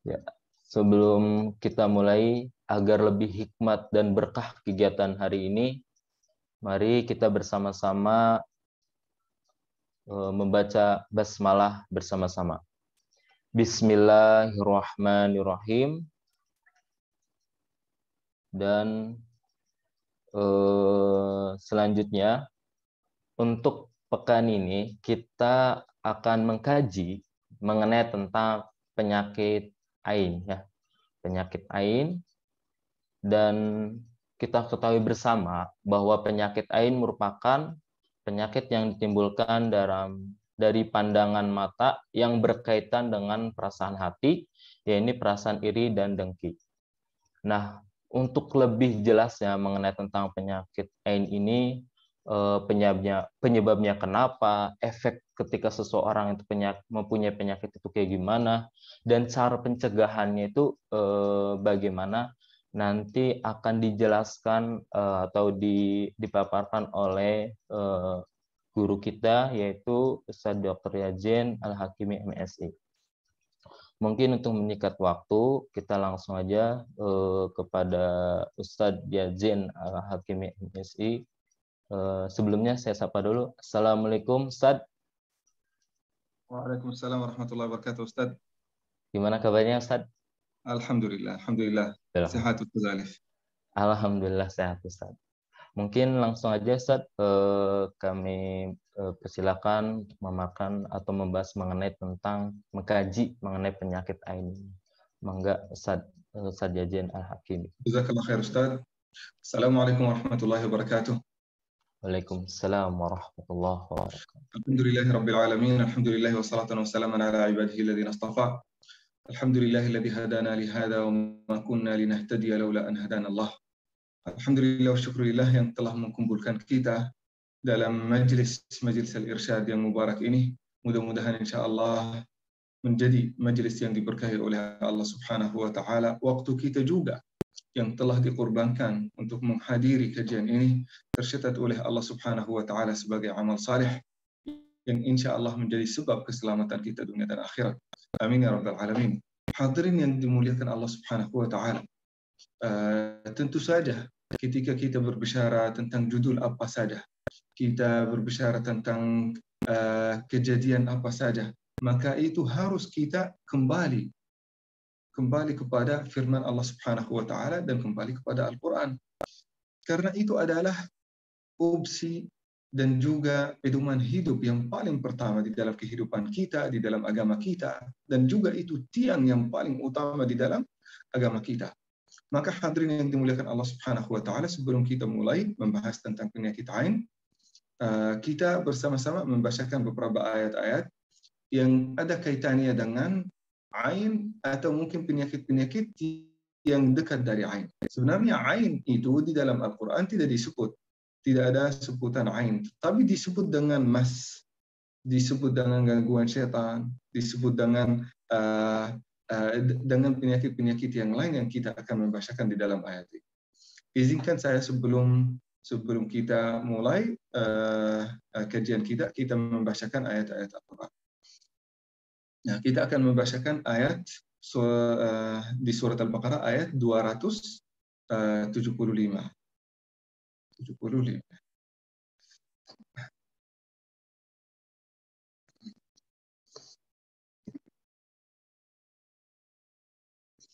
Ya, sebelum kita mulai, agar lebih hikmat dan berkah kegiatan hari ini, mari kita bersama-sama membaca basmalah bersama-sama. Bismillahirrahmanirrahim. Dan selanjutnya, untuk pekan ini kita akan mengkaji mengenai tentang penyakit ain, ya, penyakit ain. Dan kita ketahui bersama bahwa penyakit ain merupakan penyakit yang ditimbulkan dari pandangan mata yang berkaitan dengan perasaan hati, yaitu perasaan iri dan dengki. Nah, untuk lebih jelasnya mengenai tentang penyakit ain ini, penyebabnya kenapa, efek ketika seseorang itu mempunyai penyakit itu kayak gimana, dan cara pencegahannya itu bagaimana, nanti akan dijelaskan atau dipaparkan oleh guru kita, yaitu Ustadz Dr. Yajen Al-Hakimi MSI. Mungkin untuk menyikat waktu, kita langsung aja kepada Ustadz Yajen Al-Hakimi MSI. Sebelumnya saya sapa dulu. Assalamualaikum Ustadz. Waalaikumsalam warahmatullahi wabarakatuh, Ustadz. Gimana kabarnya Ustadz? Alhamdulillah. Sehat Ustadz Alif. Alhamdulillah sehat Ustadz. Mungkin langsung aja Ustadz, kami persilakan memakan atau membahas mengenai tentang mengkaji mengenai penyakit ain. Mangga Ustadz Yajen Al-Hakimi. Jazakallah khair Ustadz. Assalamualaikum warahmatullahi wabarakatuh. Waalaikumsalam warahmatullahi wabarakatuh. Alhamdulillahi rabbil alamin. Alhamdulillahi wassalatu wassalamu ala ibadihi alladhina istafa. Alhamdulillahi alladhi hadana li hadha wa ma kunna linahtadiya laula an hadana Allah. Alhamdulillah wa syukurillah yang telah mengumpulkan kita dalam majelis al-irsyad yang mubarak ini. Mudah-mudahan insyaallah menjadi majelis yang diberkahi oleh Allah Subhanahu wa taala. Waktu kita juga yang telah dikorbankan untuk menghadiri kajian ini tercatat oleh Allah Subhanahu wa taala sebagai amal saleh yang insyaallah menjadi sebab keselamatan kita dunia dan akhirat. Amin ya rabbal alamin. Hadirin yang dimuliakan Allah Subhanahu wa taala. Tentu saja ketika kita berbicara tentang judul apa saja, kita berbicara tentang kejadian apa saja, maka itu harus kita kembali kepada firman Allah Subhanahu wa taala dan kembali kepada Al-Qur'an. Karena itu adalah opsi dan juga pedoman hidup yang paling pertama di dalam kehidupan kita, di dalam agama kita, dan juga itu tiang yang paling utama di dalam agama kita. Maka hadirin yang dimuliakan Allah Subhanahu wa taala, sebelum kita mulai membahas tentang penyakit ain, kita bersama-sama membacakan beberapa ayat-ayat yang ada kaitannya dengan ain atau mungkin penyakit-penyakit yang dekat dari ain. Sebenarnya ain itu di dalam Al-Quran tidak disebut. Tidak ada sebutan ain. Tapi disebut dengan mas, disebut dengan gangguan setan, disebut dengan penyakit-penyakit yang lain yang kita akan membacakan di dalam ayat ini. Izinkan saya sebelum kita mulai kajian kita membacakan ayat-ayat Al-Quran. Nah, kita akan membacakan ayat di surat Al-Baqarah ayat 275.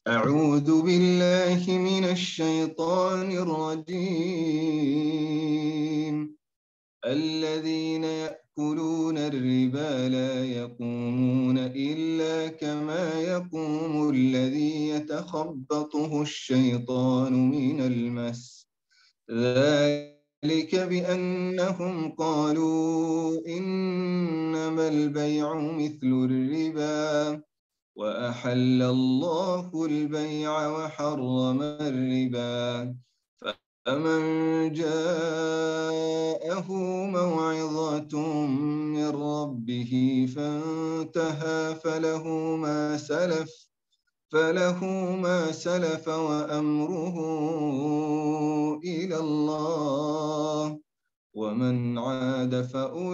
أعوذ بالله من الشيطان الرجيم الذين يأكلون الربا لا يقومون إلا كما يقوم الذي يتخبطه الشيطان من المس ذلك بأنهم قالوا إنما البيع مثل الربا وأحل الله البيع وحرم الربا فمن جاءه موعظة من ربه فانتهى فله ما سلف وأمره إلى الله ومن عاد فأولئك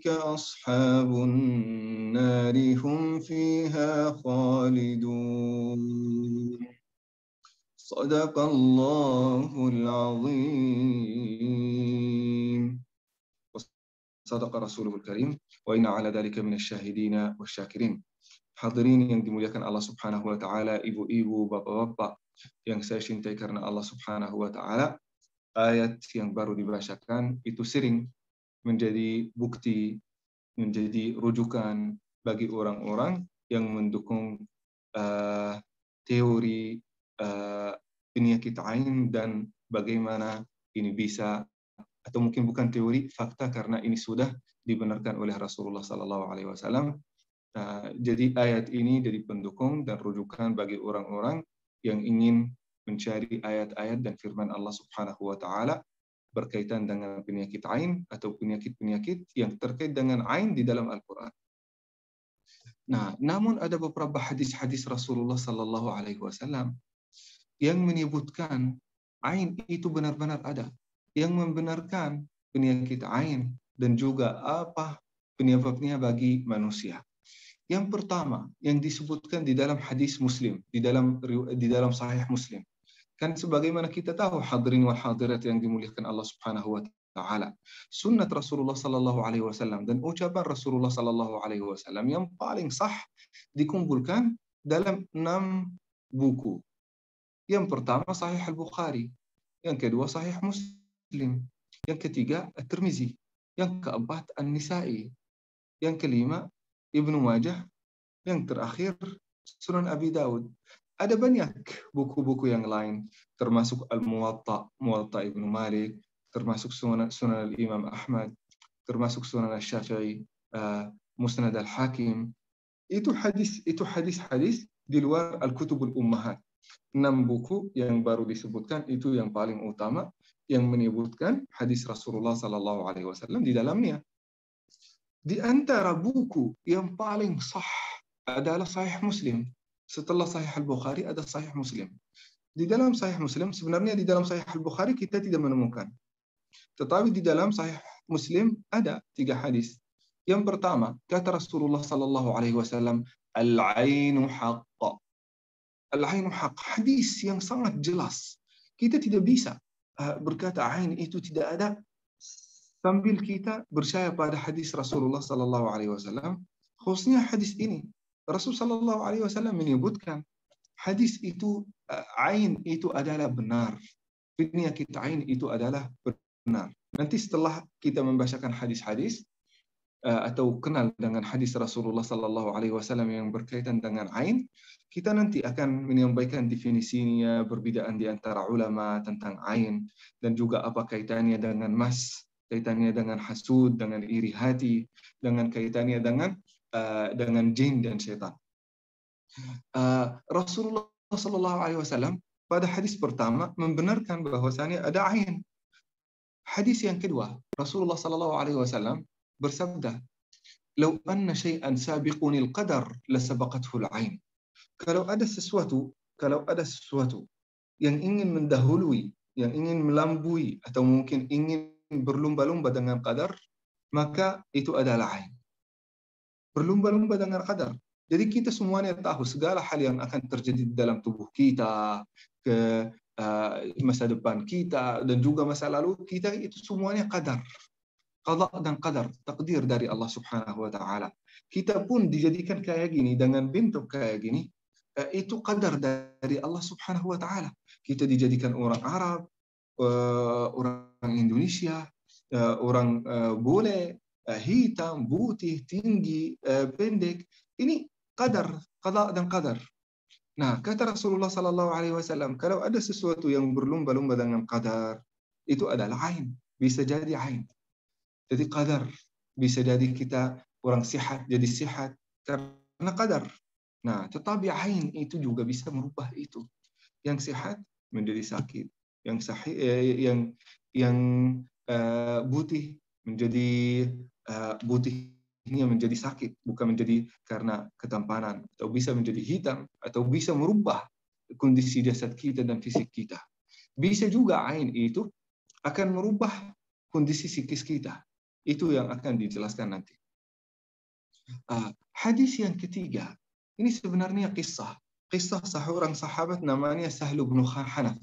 أصحاب النار هم فيها خالدون صدق الله العظيم وصدق رسوله الكريم وإنا على ذلك من الشاهدين والشاكرين. Hadirin yang dimuliakan Allah Subhanahu wa taala, ibu-ibu, bapak-bapak yang saya cintai karena Allah Subhanahu wa taala, ayat yang baru dibacakan itu sering menjadi bukti, menjadi rujukan bagi orang-orang yang mendukung teori penyakit ain dan bagaimana ini bisa, atau mungkin bukan teori, fakta, karena ini sudah dibenarkan oleh Rasulullah SAW. Jadi ayat ini jadi pendukung dan rujukan bagi orang-orang yang ingin mencari ayat-ayat dan firman Allah Subhanahu wa taala berkaitan dengan penyakit ain atau penyakit-penyakit yang terkait dengan ain di dalam Al-Qur'an. Nah, namun ada beberapa hadis-hadis Rasulullah sallallahu alaihi wasallam yang menyebutkan ain itu benar-benar ada, yang membenarkan penyakit ain dan juga apa penyebabnya bagi manusia. Yang pertama yang disebutkan di dalam hadis Muslim, di dalam Sahih Muslim. Kan sebagaimana kita tahu, hadirin wal hadirat yang dimuliakan Allah Subhanahu wa taala, sunnat Rasulullah sallallahu alaihi wasallam dan ucapan Rasulullah sallallahu alaihi wasallam yang paling sah dikumpulkan dalam 6 buku. Yang pertama Sahih Al-Bukhari, yang kedua Sahih Muslim, yang ketiga At-Tirmizi, yang keempat An-Nisa'i, yang kelima Ibnu Majah, yang terakhir Sunan Abi Daud. Ada banyak buku-buku yang lain, termasuk Al-Muwatta, Muwatta Ibnu Malik, termasuk Sunan Al-Imam Ahmad, termasuk Sunan Al-Syafi'i, Musnad Al-Hakim. Itu hadis-hadis di luar Al-Kutubul Ummahat. 6 buku yang baru disebutkan itu yang paling utama, yang menyebutkan hadis Rasulullah sallallahu alaihi wasallam di dalamnya. Di antara buku yang paling sah adalah Sahih Muslim. Setelah Sahih Al-Bukhari ada Sahih Muslim. Di dalam Sahih Muslim, sebenarnya di dalam Sahih Al-Bukhari kita tidak menemukan. Tetapi di dalam Sahih Muslim ada 3 hadis. Yang pertama, kata Rasulullah sallallahu alaihi wasallam, al-ainu haqq. Al-ainu haqq, hadis yang sangat jelas. Kita tidak bisa berkata ain itu tidak ada sambil kita percaya pada hadis Rasulullah sallallahu alaihi wasallam, khususnya hadis ini. Rasul sallallahu alaihi wasallam menyebutkan hadis itu ain itu adalah benar. Penyakit ain itu adalah benar. Nanti setelah kita membacakan hadis-hadis atau kenal dengan hadis Rasulullah sallallahu alaihi wasallam yang berkaitan dengan ain, kita nanti akan menyampaikan definisinya, perbedaan di antara ulama tentang ain, dan juga apa kaitannya dengan mas, kaitannya dengan hasud, dengan iri hati, dengan kaitannya dengan jin dan setan. Rasulullah sallallahu alaihi wasallam pada hadis pertama membenarkan bahwasanya ada ain. Hadis yang kedua, Rasulullah sallallahu alaihi wasallam bersabda, "Lau anna syai'an sabiqunil qadar lasabaqathu al-ain." Kalau ada sesuatu yang ingin mendahului, yang ingin melampaui atau mungkin ingin berlumba-lumba dengan qadar, maka itu adalah ain. Berlumba-lumba dengan qadar. Jadi kita semuanya tahu segala hal yang akan terjadi dalam tubuh kita, ke masa depan kita, dan juga masa lalu kita, itu semuanya qadar. Qada dan qadar, takdir dari Allah Subhanahu wa taala. Kita pun dijadikan kayak gini, dengan bentuk kayak gini, itu qadar dari Allah Subhanahu wa taala. Kita dijadikan orang Arab, orang Indonesia, orang bule, hitam, putih, tinggi, pendek. Ini qadar, qada dan qadar. Nah, kata Rasulullah sallallahu alaihi wasallam, kalau ada sesuatu yang berlumba-lumba dengan qadar, itu adalah ain, bisa jadi ain. Jadi qadar, bisa jadi kita orang sehat jadi sehat karena qadar. Nah, tetapi ain itu juga bisa merubah itu. Yang sehat menjadi sakit, yang putih menjadi putihnya menjadi sakit, bukan menjadi karena ketampanan, atau bisa menjadi hitam, atau bisa merubah kondisi jasad kita dan fisik kita. Bisa juga ain itu akan merubah kondisi psikis kita. Itu yang akan dijelaskan nanti. Hadis yang ketiga, ini sebenarnya kisah seorang sahabat namanya Sahlu bin Hanaf.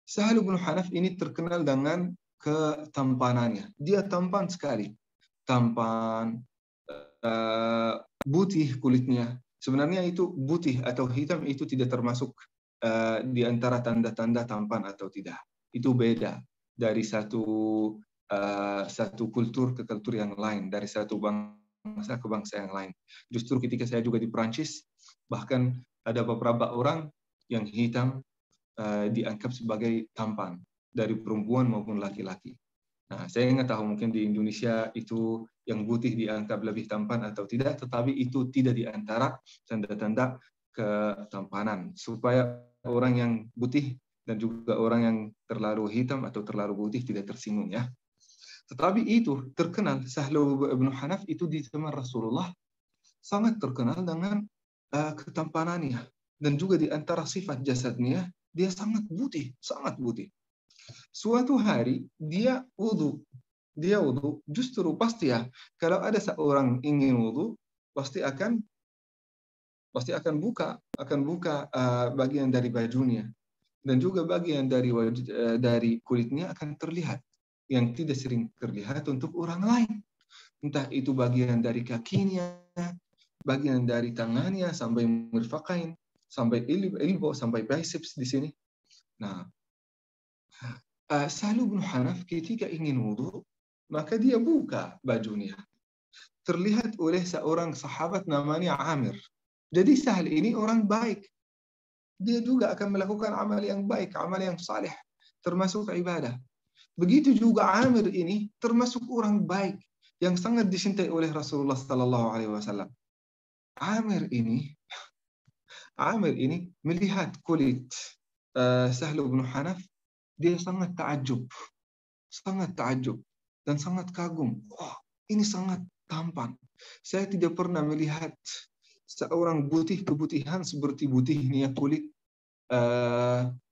Sahlu bin Hanaf ini terkenal dengan ketampanannya. Dia tampan sekali. Tampan, putih kulitnya. Sebenarnya itu putih atau hitam itu tidak termasuk di antara tanda-tanda tampan atau tidak. Itu beda dari satu kultur ke kultur yang lain, dari satu bangsa ke bangsa yang lain. Justru ketika saya juga di Prancis, bahkan ada beberapa orang yang hitam dianggap sebagai tampan dari perempuan maupun laki-laki. Nah, saya nggak tahu mungkin di Indonesia itu yang putih dianggap lebih tampan atau tidak, tetapi itu tidak di antara tanda-tanda ketampanan. Supaya orang yang putih dan juga orang yang terlalu hitam atau terlalu putih tidak tersinggung ya. Tetapi itu terkenal, Sahlu bin Hanaf itu di zaman Rasulullah sangat terkenal dengan ketampanannya. Dan juga di antara sifat jasadnya, dia sangat putih, sangat putih. Suatu hari dia wudu, justru pasti ya, kalau ada seorang ingin wudu, pasti akan buka bagian dari bajunya, dan juga bagian dari kulitnya akan terlihat yang tidak sering terlihat untuk orang lain. Entah itu bagian dari kakinya, bagian dari tangannya sampai mirfaqain, sampai elbow, sampai biceps di sini. Nah, Sahlu bin Hanaf ketika ingin wudu, maka dia buka bajunya. Terlihat oleh seorang sahabat namanya Amir. Jadi Sahal ini orang baik. Dia juga akan melakukan amal yang baik, amal yang saleh, termasuk ibadah. Begitu juga Amir ini termasuk orang baik yang sangat dicintai oleh Rasulullah Sallallahu Alaihi Wasallam. Amir ini melihat kulit Sahlu bin Hanaf, dia sangat takjub dan sangat kagum. Wah, ini sangat tampan. Saya tidak pernah melihat seorang keputihan seperti putihnya kulit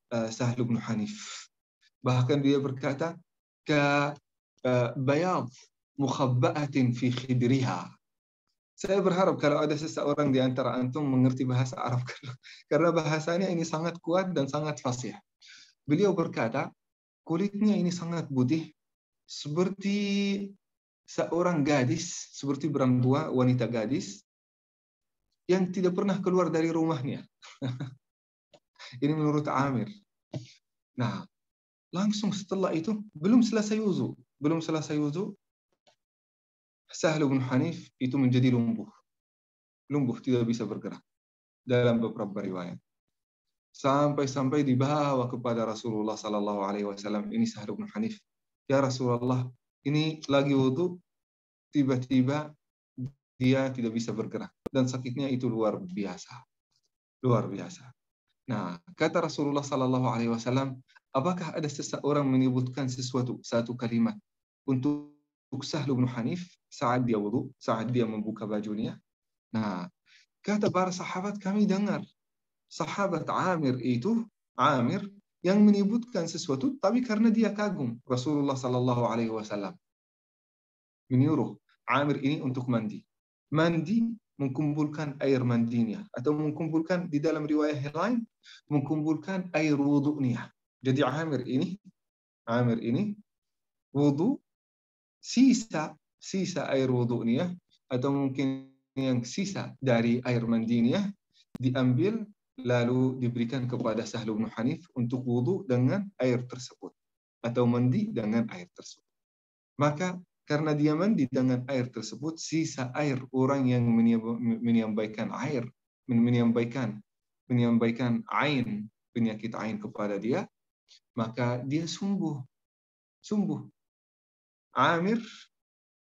Sahlu bin Hanif. Bahkan dia berkata, ka bayad mukhabba'atin fi khidriha. Saya berharap kalau ada seseorang di antara antum mengerti bahasa Arab, karena bahasanya ini sangat kuat dan sangat fasih. Beliau berkata, kulitnya ini sangat putih, seperti seorang gadis, seperti wanita gadis, yang tidak pernah keluar dari rumahnya. Ini menurut Amir. Nah, langsung setelah itu, belum selesai wudu, Sahlu bin Hanif itu menjadi lumpuh, tidak bisa bergerak dalam beberapa riwayat. Sampai dibawa kepada Rasulullah Sallallahu Alaihi Wasallam. Ini Sahlu bin Hanif. Ya Rasulullah, ini lagi wudu, tiba-tiba dia tidak bisa bergerak dan sakitnya itu luar biasa. Nah, kata Rasulullah Sallallahu Alaihi Wasallam, apakah ada seseorang menyebutkan satu kalimat untuk Sahlu bin Hanif saat dia wudu, saat dia membuka bajunya? Nah, kata para sahabat, kami dengar sahabat Amir yang menyebutkan sesuatu, tapi karena dia kagum, Rasulullah Sallallahu Alaihi Wasallam menyuruh Amir ini untuk mandi, mengumpulkan air mandinya, atau mengumpulkan di dalam riwayat lain, mengumpulkan air wudunya. Jadi Amir ini wudu, sisa air wudunya, atau mungkin yang sisa dari air mandinya diambil lalu diberikan kepada Sahlu bin Hanif untuk wudu dengan air tersebut, atau mandi dengan air tersebut. Maka karena dia mandi dengan air tersebut, sisa air orang yang menyampaikan penyakit ain kepada dia, maka dia sembuh. Amir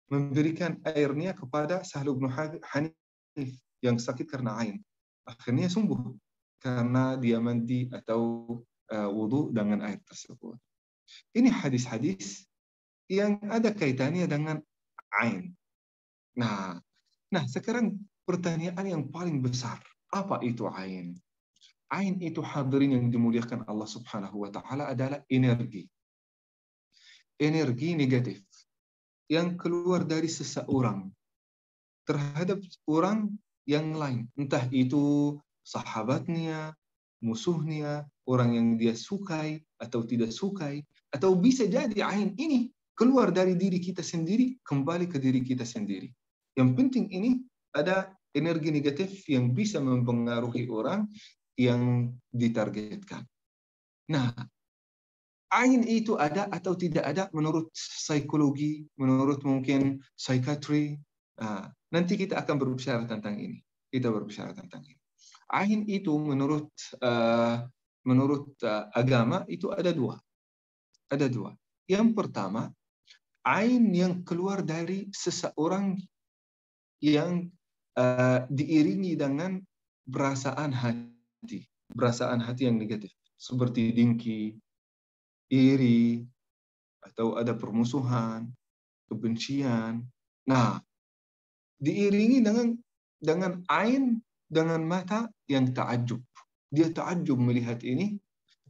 memberikan airnya kepada Sahlu bin Hanif yang sakit karena ain. Akhirnya sembuh karena dia mandi atau wudu dengan air tersebut. Ini hadis-hadis yang ada kaitannya dengan ain. Nah, sekarang pertanyaan yang paling besar, apa itu ain? Ain itu, hadirin yang dimuliakan Allah Subhanahu wa taala, adalah energi. energi negatif yang keluar dari seseorang terhadap orang yang lain, entah itu sahabatnya, musuhnya, orang yang dia sukai atau tidak sukai, atau bisa jadi ain ini keluar dari diri kita sendiri kembali ke diri kita sendiri. Yang penting ini ada energi negatif yang bisa mempengaruhi orang yang ditargetkan. Nah, ain itu ada atau tidak ada menurut psikologi, menurut mungkin psikiatri. Nanti kita akan berbicara tentang ini. Kita berbicara tentang ini. Ain itu menurut agama itu ada dua. Ada dua. Yang pertama, ain yang keluar dari seseorang yang diiringi dengan perasaan hati yang negatif, seperti dengki, iri, atau ada permusuhan, kebencian. Nah, diiringi dengan ain, dengan mata yang ta'ajub. Dia ta'ajub melihat ini,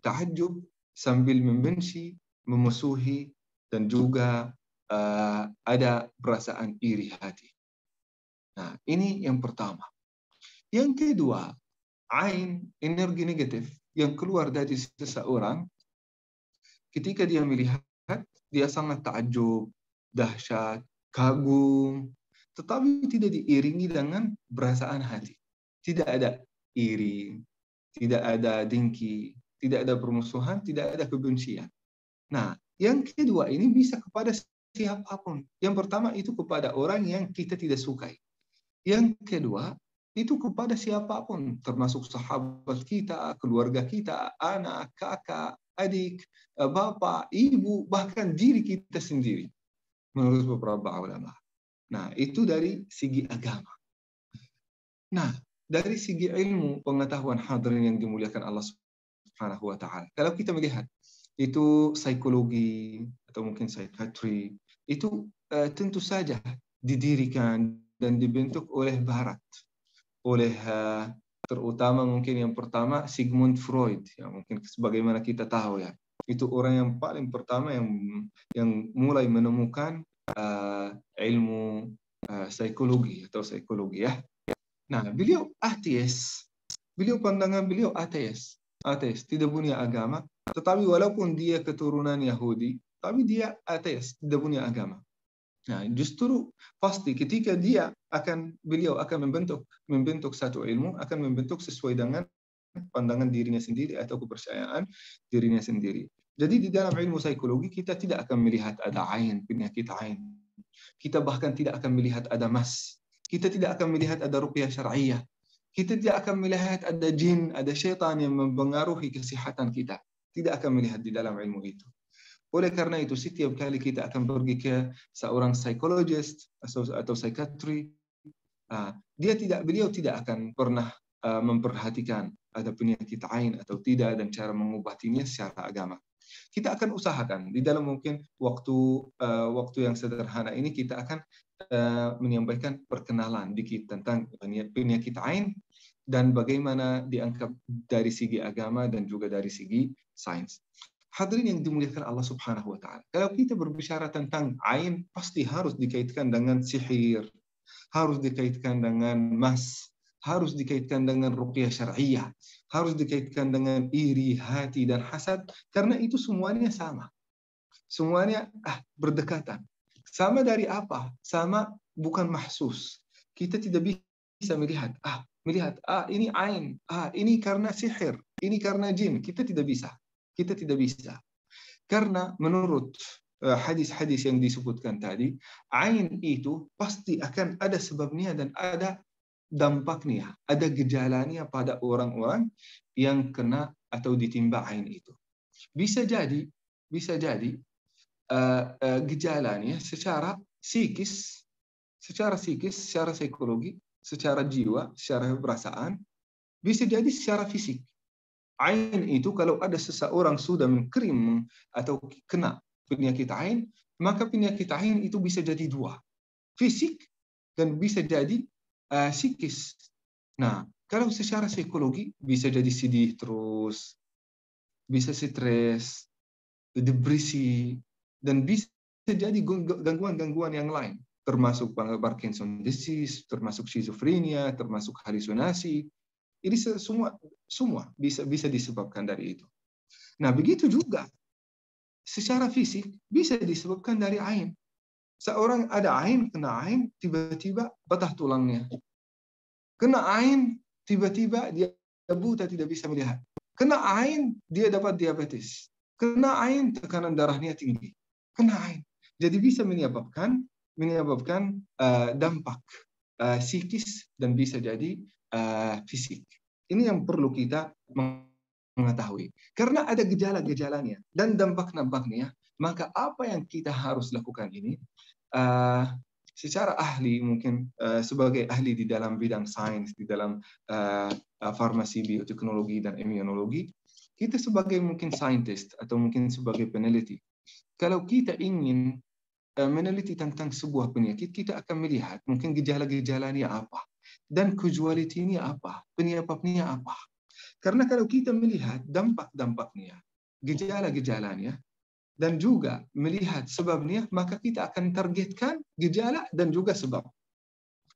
ta'ajub sambil membenci, memusuhi, dan juga ada perasaan iri hati. Nah, ini yang pertama. Yang kedua, ain, energi negatif yang keluar dari seseorang ketika dia melihat, dia sangat takjub, dahsyat, kagum, tetapi tidak diiringi dengan perasaan hati. Tidak ada iri, tidak ada dengki, tidak ada permusuhan, tidak ada kebencian. Nah, yang kedua ini bisa kepada siapapun. Yang pertama itu kepada orang yang kita tidak sukai. Yang kedua itu kepada siapapun, termasuk sahabat kita, keluarga kita, anak, kakak, adik, bapak, ibu, bahkan diri kita sendiri, menurut beberapa ulama. Nah, itu dari segi agama. Nah, dari segi ilmu pengetahuan hadirin yang dimuliakan Allah Subhanahu wa taala. Kalau kita melihat itu psikologi atau mungkin psikiatri, itu tentu saja didirikan dan dibentuk oleh barat. Oleh terutama mungkin yang pertama Sigmund Freud, ya mungkin sebagaimana kita tahu ya, itu orang yang paling pertama yang mulai menemukan ilmu psikologi atau psikologi ya. Nah, beliau ateis, pandangan beliau ateis, tidak punya agama, tetapi walaupun dia keturunan Yahudi, tapi dia ateis, tidak punya agama. Nah, justru pasti ketika beliau akan membentuk satu ilmu, akan membentuk sesuai dengan pandangan dirinya sendiri atau kepercayaan dirinya sendiri. Jadi di dalam ilmu psikologi kita tidak akan melihat ada ain, penyakit ain. Kita bahkan tidak akan melihat ada mas. Kita tidak akan melihat ada ruqyah syar'iyah. Kita tidak akan melihat ada jin, ada syaitan yang mempengaruhi kesehatan kita. Tidak akan melihat di dalam ilmu itu. Oleh karena itu, setiap kali kita akan pergi ke seorang psikologis atau psikiatri, beliau tidak akan pernah memperhatikan ada penyakit ain atau tidak dan cara mengobatinya secara agama. Kita akan usahakan di dalam mungkin waktu yang sederhana ini kita akan menyampaikan perkenalan dikit tentang penyakit ain dan bagaimana dianggap dari segi agama dan juga dari segi sains. Hadirin yang dimuliakan Allah Subhanahu wa taala. Kalau kita berbicara tentang ain, pasti harus dikaitkan dengan sihir, harus dikaitkan dengan mas, harus dikaitkan dengan ruqyah syar'iyah, harus dikaitkan dengan iri, hati, dan hasad, karena itu semuanya sama. Semuanya berdekatan. Sama dari apa? Sama bukan mahsus. Kita tidak bisa melihat, ini ain, ini karena sihir, ini karena jin. Kita tidak bisa. Karena menurut hadis-hadis yang disebutkan tadi, ain itu pasti akan ada sebabnya dan ada dampaknya, ada gejalanya pada orang-orang yang kena atau ditimpa ain itu. Bisa jadi gejalanya secara psikis, secara psikologi, secara jiwa, secara perasaan, bisa jadi secara fisik. Ain itu kalau ada seseorang sudah mengkrim atau kena penyakit ain, maka penyakit ain itu bisa jadi dua, fisik dan bisa jadi psikis. Nah, kalau secara psikologi bisa jadi sedih terus, bisa stres, depresi, dan bisa jadi gangguan-gangguan yang lain, termasuk Parkinson disease, termasuk schizophrenia, termasuk halusinasi. Ini semua bisa disebabkan dari itu. Nah, begitu juga secara fisik bisa disebabkan dari ain. Seorang ada ain, kena ain, tiba-tiba patah tulangnya. Kena ain, tiba-tiba dia buta, tidak bisa melihat. Kena ain, dia dapat diabetes. Kena ain, tekanan darahnya tinggi. Kena ain. Jadi bisa menyebabkan dampak psikis dan bisa jadi fisik. Ini yang perlu kita mengetahui. Karena ada gejala-gejalanya dan dampak-dampaknya, maka apa yang kita harus lakukan ini, secara ahli mungkin sebagai ahli di dalam bidang sains, di dalam farmasi, bioteknologi, dan immunologi, kita sebagai mungkin scientist atau mungkin sebagai peneliti, kalau kita ingin meneliti tentang sebuah penyakit, kita akan melihat mungkin gejala-gejalanya apa dan causality-nya apa, penyebabnya apa. Karena kalau kita melihat dampak-dampaknya, gejala-gejalanya, dan juga melihat sebabnya, maka kita akan targetkan gejala dan juga sebab.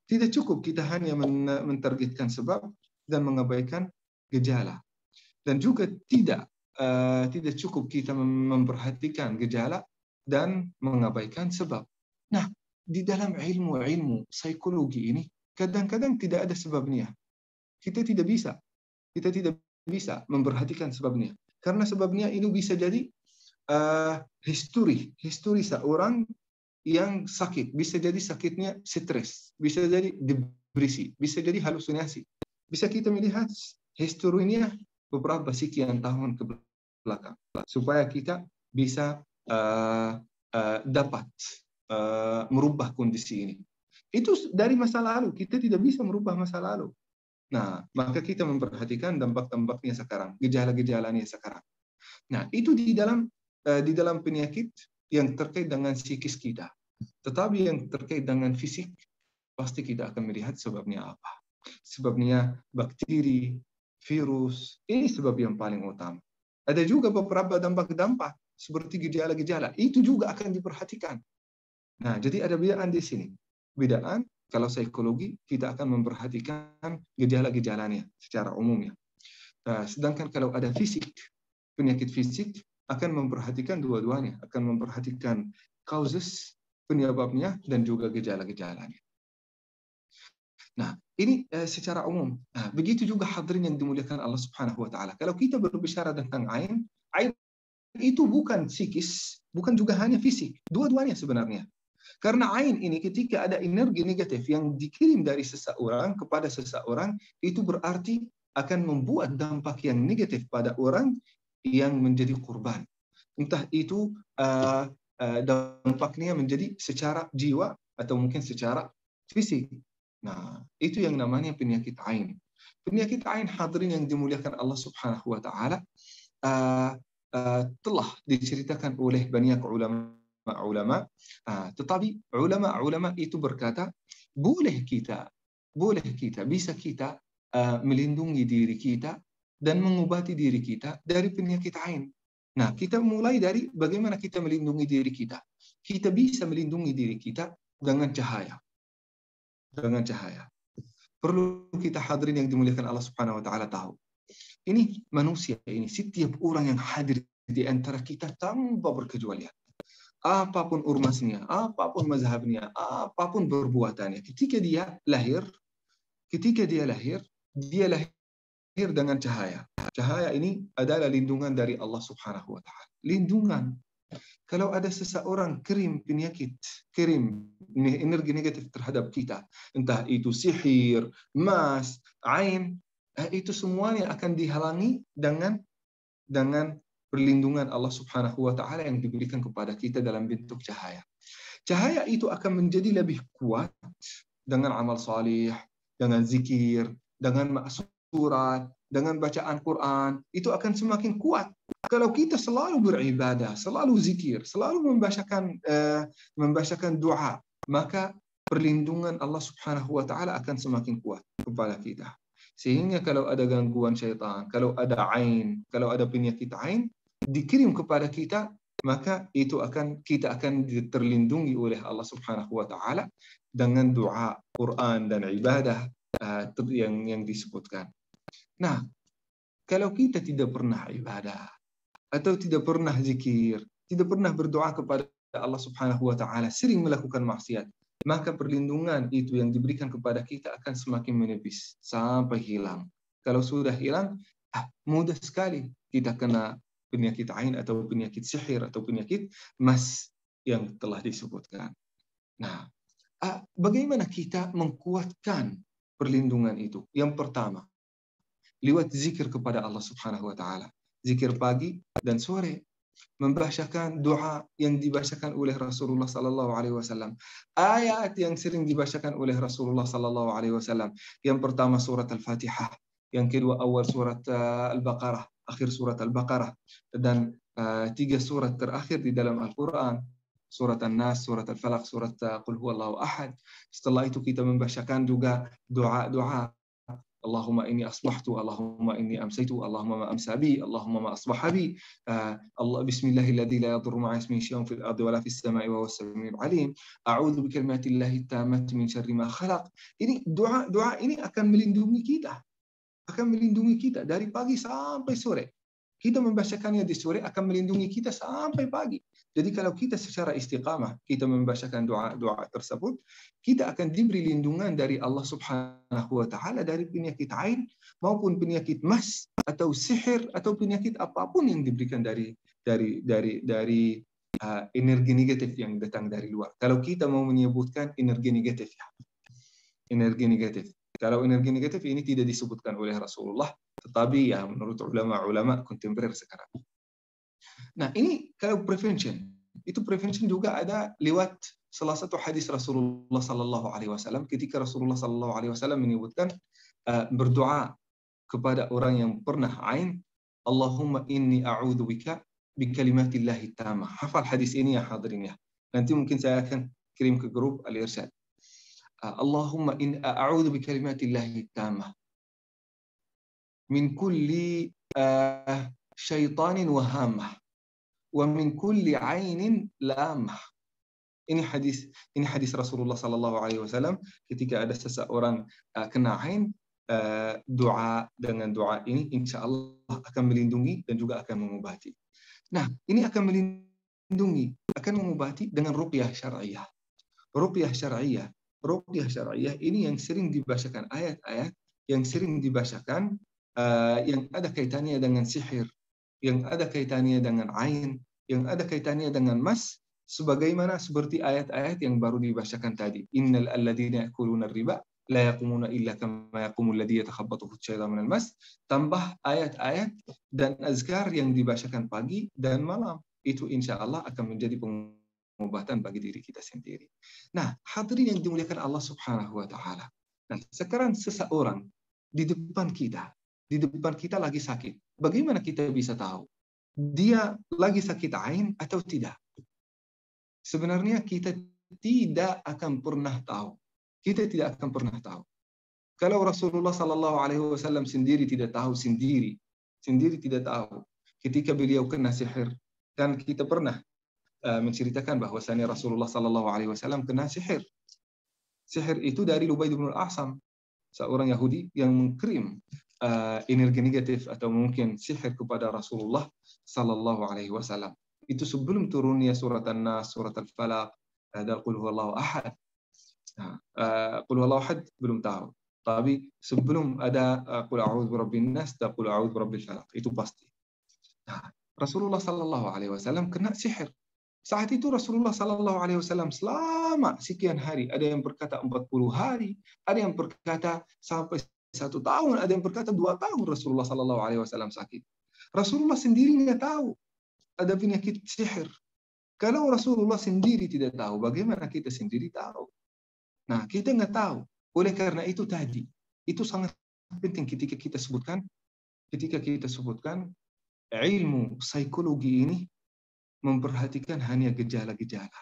Tidak cukup kita hanya mentargetkan sebab dan mengabaikan gejala. Dan juga tidak cukup kita memperhatikan gejala dan mengabaikan sebab. Nah, di dalam ilmu psikologi ini, kadang-kadang tidak ada sebabnya. Kita tidak bisa memperhatikan sebabnya. Karena sebabnya ini bisa jadi histori seorang yang sakit. Bisa jadi sakitnya stres, bisa jadi depresi, bisa jadi halusinasi. Bisa kita melihat historinya beberapa sekian tahun ke belakang. Supaya kita bisa dapat merubah kondisi ini. Itu dari masa lalu. Kita tidak bisa merubah masa lalu. Nah, maka kita memperhatikan dampak-dampaknya sekarang, gejala-gejalanya sekarang. Nah, itu di dalam penyakit yang terkait dengan psikis kita. Tetapi yang terkait dengan fisik, pasti kita akan melihat sebabnya apa. Sebabnya bakteri, virus, ini sebab yang paling utama. Ada juga beberapa dampak-dampak, seperti gejala-gejala. Itu juga akan diperhatikan. Nah, jadi ada bedaan di sini. Bedaan, kalau psikologi, kita akan memperhatikan gejala-gejalanya secara umumnya. Sedangkan kalau ada fisik, penyakit fisik, akan memperhatikan dua-duanya. Akan memperhatikan causes, penyebabnya, dan juga gejala-gejalanya. Nah, ini secara umum. Nah, begitu juga hadirin yang dimuliakan Allah Subhanahu wa taala. Kalau kita berbicara tentang ain itu bukan psikis, bukan juga hanya fisik. Dua-duanya sebenarnya. Karena ain ini ketika ada energi negatif yang dikirim dari seseorang kepada seseorang, itu berarti akan membuat dampak yang negatif pada orang yang menjadi korban. Entah itu dampaknya menjadi secara jiwa atau mungkin secara fisik. Nah, itu yang namanya penyakit ain. Penyakit ain hadirin yang dimuliakan Allah Subhanahu wa taala telah diceritakan oleh banyak ulama, tetapi ulama itu berkata bisa kita melindungi diri kita dan mengobati diri kita dari penyakit ain. Nah, kita mulai dari bagaimana kita melindungi diri kita. Kita bisa melindungi diri kita dengan cahaya. Dengan cahaya. Perlu kita hadirin yang dimuliakan Allah Subhanahu wa taala tahu. Ini manusia ini, setiap orang yang hadir di antara kita tanpa berkecualian. Apapun ormasnya, apapun mazhabnya, apapun perbuatannya, ketika dia lahir, dia lahir dengan cahaya. Cahaya ini adalah lindungan dari Allah Subhanahu wa taala. Lindungan. Kalau ada seseorang kirim penyakit, kirim energi negatif terhadap kita, entah itu sihir, mas, ain, itu semuanya akan dihalangi dengan perlindungan Allah Subhanahu wa taala yang diberikan kepada kita dalam bentuk cahaya. Cahaya itu akan menjadi lebih kuat dengan amal salih, dengan zikir, dengan surat, dengan bacaan Quran, itu akan semakin kuat. Kalau kita selalu beribadah, selalu zikir, selalu membacakan doa, maka perlindungan Allah Subhanahu wa taala akan semakin kuat kepada kita. Sehingga kalau ada gangguan syaitan, kalau ada ain, kalau ada penyakit ain dikirim kepada kita, maka kita akan terlindungi oleh Allah Subhanahu wa taala dengan doa, Quran dan ibadah yang disebutkan. Nah, kalau kita tidak pernah ibadah atau tidak pernah zikir, tidak pernah berdoa kepada Allah Subhanahu wa taala, sering melakukan maksiat, maka perlindungan itu yang diberikan kepada kita akan semakin menipis sampai hilang. Kalau sudah hilang, mudah sekali kita kena penyakit ain atau penyakit sihir atau penyakit mas yang telah disebutkan. Nah, bagaimana kita menguatkan perlindungan itu? Yang pertama, lewat zikir kepada Allah Subhanahu wa taala. Zikir pagi dan sore, membacakan doa yang dibacakan oleh Rasulullah sallallahu alaihi wasallam. Ayat yang sering dibacakan oleh Rasulullah sallallahu alaihi wasallam. Yang pertama surat Al-Fatihah, yang kedua awal surat Al-Baqarah, akhir surat Al-Baqarah, dan 3 surat terakhir di dalam Al-Qur'an, surat An-Nas, surat Al-Falaq, surat Qul Huwallahu Ahad. Setelah itu kita membacakan juga doa-doa Allahumma inni asbahtu, Allahumma inni amsaytu, Allahumma ma amsa bi, Allahumma ma asbaha bi. Allah bismillahilladzi la yadurru ma'a ismihi syai'un fil ardi wa la fis sama'i wa huwas samiul 'alim. A'udzu bikalimatillahi tammati min syarri ma khalaq. Ini doa ini akan melindungi kita dari pagi sampai sore. Kita membacakannya di sore akan melindungi kita sampai pagi. Jadi kalau kita secara istiqamah, kita membacakan doa-doa tersebut, kita akan diberi lindungan dari Allah Subhanahu wa taala dari penyakit ain maupun penyakit mas atau sihir atau penyakit apapun yang diberikan dari energi negatif yang datang dari luar. Kalau kita mau menyebutkan energi negatif ya. Energi negatif. Kalau energi negatif ini tidak disebutkan oleh Rasulullah, tetapi ya menurut ulama-ulama kontemporer sekarang. Nah, ini kalau prevention. Itu prevention juga ada lewat salah satu hadis Rasulullah sallallahu alaihi wasallam ketika Rasulullah sallallahu alaihi wasallam menyebutkan berdoa kepada orang yang pernah ain, Allahumma inni a'udzubika bikalimatillahi tammah. Hafal hadis ini ya hadirin ya. Nanti mungkin saya akan kirim ke grup Al-Irsyad. Allahumma in a'udzu bikalimatillahi tammah min kulli syaitanin wa hammah wa min kulli ainin lamah. Ini hadis Rasulullah sallallahu alaihi wasallam ketika ada seseorang kena ain, doa dengan doa ini insyaallah akan melindungi dan juga akan mengobati. Nah, ini akan melindungi, akan mengobati dengan ruqyah syar'iyyah. Ruqyah syar'iyyah ini yang sering dibacakan ayat-ayat yang sering dibacakan yang ada kaitannya dengan sihir, yang ada kaitannya dengan ain, yang ada kaitannya dengan mas, sebagaimana seperti ayat-ayat yang baru dibacakan tadi. Innal alladzina ya'kuluna riba la yaqumuna illa kama yaqumul ladzi yatakhabbathu asy-syaitanu minal mas, tambah ayat-ayat dan azkar yang dibacakan pagi dan malam. Itu insyaallah akan menjadi pengobatan bagi diri kita sendiri. Nah, hadirin yang dimuliakan Allah Subhanahu wa taala. Nah, sekarang seseorang di depan kita lagi sakit. Bagaimana kita bisa tahu dia lagi sakit ain atau tidak? Sebenarnya kita tidak akan pernah tahu. Kita tidak akan pernah tahu. Kalau Rasulullah sallallahu alaihi wasallam sendiri tidak tahu sendiri tidak tahu ketika beliau kena sihir, dan kita pernah menceritakan bahwasanya Rasulullah sallallahu alaihi wasallam kena sihir. Sihir itu dari Lubaid bin Al-A'sam, seorang Yahudi yang mengkirim energi negatif atau mungkin sihir kepada Rasulullah sallallahu alaihi wasallam. Itu sebelum turunnya surat An-Nas, surat Al-Falaq, dan Qul Huwallahu Ahad. Qul Huwallahu Ahad belum tahu. Tapi sebelum ada Qul A'udzu Birabbin Nas dan Qul A'udzu Birabbil Falaq, itu pasti. Nah, Rasulullah sallallahu alaihi wasallam kena sihir. Saat itu Rasulullah sallallahu alaihi wasallam selama sekian hari, ada yang berkata 40 hari, ada yang berkata sampai 1 tahun, ada yang berkata 2 tahun Rasulullah sallallahu alaihi wasallam sakit. Rasulullah sendiri nggak tahu ada penyakit sihir. Kalau Rasulullah sendiri tidak tahu, bagaimana kita sendiri tahu? Nah, kita nggak tahu. Oleh karena itu tadi, itu sangat penting ketika kita sebutkan ilmu psikologi ini memperhatikan hanya gejala-gejala.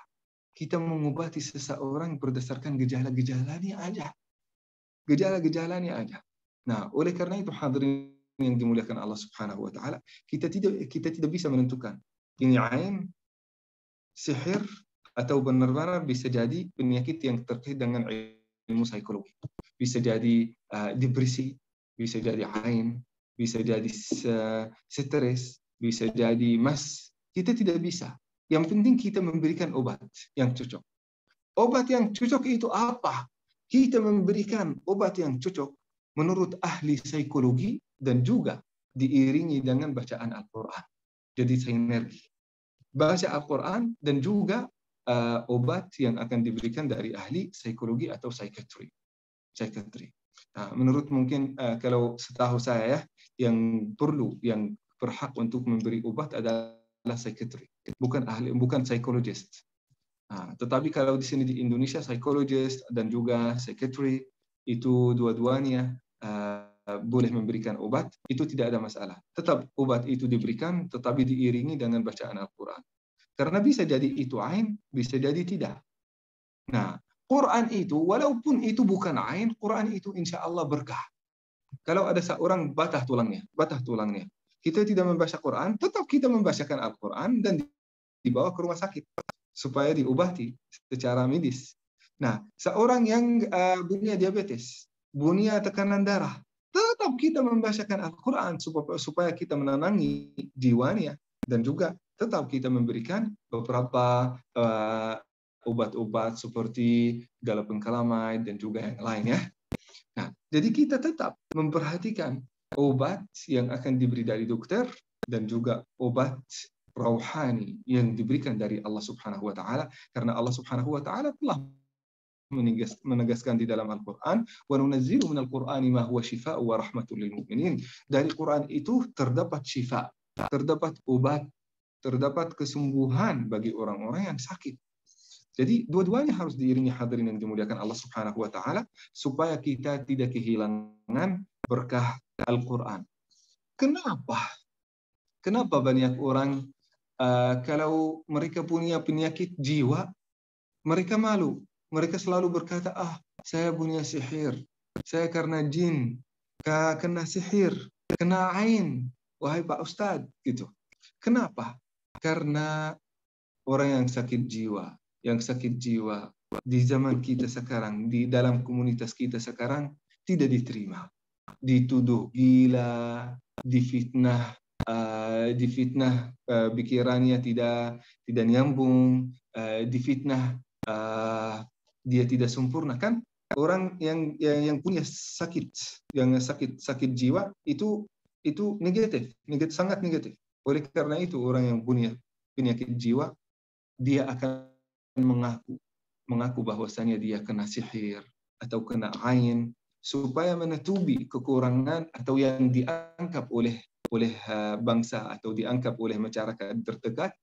Kita mengobati seseorang berdasarkan gejala-gejalanya aja. Gejala-gejalanya aja. Nah, oleh karena itu hadirin yang dimuliakan Allah Subhanahu wa taala, kita tidak bisa menentukan ini ain sihir atau benar-benar bisa jadi penyakit yang terkait dengan ilmu psikologi. Bisa jadi depresi, bisa jadi ain, bisa jadi stres, bisa jadi mas. Kita tidak bisa. Yang penting kita memberikan obat yang cocok. Obat yang cocok itu apa? Kita memberikan obat yang cocok menurut ahli psikologi dan juga diiringi dengan bacaan Al-Quran. Jadi sinergi. Baca Al-Quran dan juga obat yang akan diberikan dari ahli psikologi atau psikiatri. Nah, menurut mungkin kalau setahu saya ya, yang berhak untuk memberi obat adalah psikiatri, bukan psikologist. Nah, tetapi kalau di sini di Indonesia psikologist dan juga psikiatri itu dua-duanya boleh memberikan obat, itu tidak ada masalah. Tetap obat itu diberikan, tetapi diiringi dengan bacaan Al-Quran. Karena bisa jadi itu ain, bisa jadi tidak. Nah, Quran itu, walaupun itu bukan ain, Quran itu insya Allah berkah. Kalau ada seorang patah tulangnya, kita tidak membaca Quran, tetap kita membacakan Al-Quran dan dibawa ke rumah sakit supaya diobati secara medis. Nah, seorang yang punya diabetes, punya tekanan darah, tetap kita membacakan Al-Quran supaya kita menenangi jiwanya dan juga tetap kita memberikan beberapa obat-obat seperti galepengkalamide dan juga yang lain ya. Nah, jadi kita tetap memperhatikan obat yang akan diberi dari dokter dan juga obat rohani yang diberikan dari Allah Subhanahu wa taala, karena Allah Subhanahu wa taala telah menegaskan di dalam Al-Qur'an, wa nunazzilu minal Qur'ani ma huwa shifaa'un wa rahmatul lil mu'minin. Dari Quran itu terdapat syifa, terdapat obat, terdapat kesembuhan bagi orang-orang yang sakit. Jadi dua-duanya harus diiringi hadirin yang dimuliakan Allah Subhanahu wa taala supaya kita tidak kehilangan berkah Al-Qur'an. Kenapa banyak orang kalau mereka punya penyakit jiwa, mereka malu. Mereka selalu berkata, saya punya sihir. Saya karena jin, kena sihir, kena ain. Wahai Pak Ustadz, gitu. Kenapa? Karena orang yang sakit jiwa di zaman kita sekarang, di dalam komunitas kita sekarang, tidak diterima. Dituduh gila, difitnah, pikirannya tidak nyambung, difitnah dia tidak sempurna. Kan orang yang punya sakit jiwa itu negatif, sangat negatif. Oleh karena itu orang yang punya penyakit jiwa dia akan mengaku bahwasanya dia kena sihir atau kena ain supaya menutupi kekurangan atau yang dianggap oleh bangsa atau dianggap oleh masyarakat terdekat,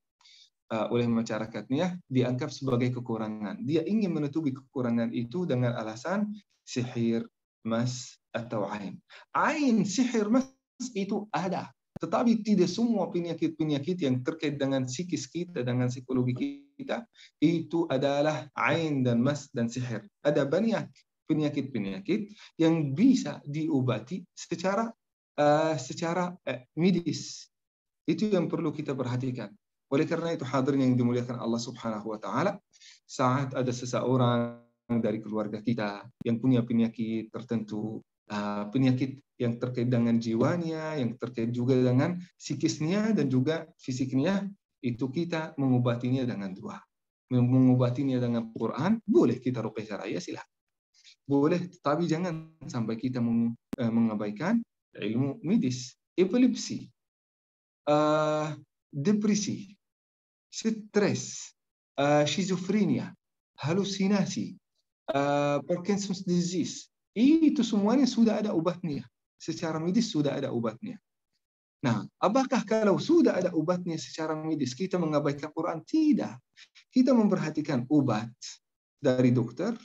oleh masyarakatnya dianggap sebagai kekurangan. Dia ingin menutupi kekurangan itu dengan alasan sihir, mas, atau ain. Ain, sihir, mas itu ada. Tetapi tidak semua penyakit-penyakit yang terkait dengan psikis kita, dengan psikologi kita, itu adalah ain dan mas dan sihir. Ada banyak penyakit-penyakit yang bisa diobati secara medis. Itu yang perlu kita perhatikan. Oleh karena itu hadirin yang dimuliakan Allah Subhanahu wa taala, saat ada seseorang dari keluarga kita yang punya penyakit tertentu, penyakit yang terkait dengan jiwanya, yang terkait juga dengan psikisnya dan juga fisiknya, itu kita mengobatinya dengan doa. Mengobatinya dengan Quran, boleh kita ruqyah syar'iyyah silakan. Boleh, tapi jangan sampai kita mengabaikan ilmu medis. Epilepsi, depresi, stres, schizophrenia, halusinasi, Parkinson's disease, itu semuanya sudah ada obatnya. Secara medis sudah ada obatnya. Nah, apakah kalau sudah ada obatnya secara medis kita mengabaikan Quran? Tidak. Kita memperhatikan obat dari dokter,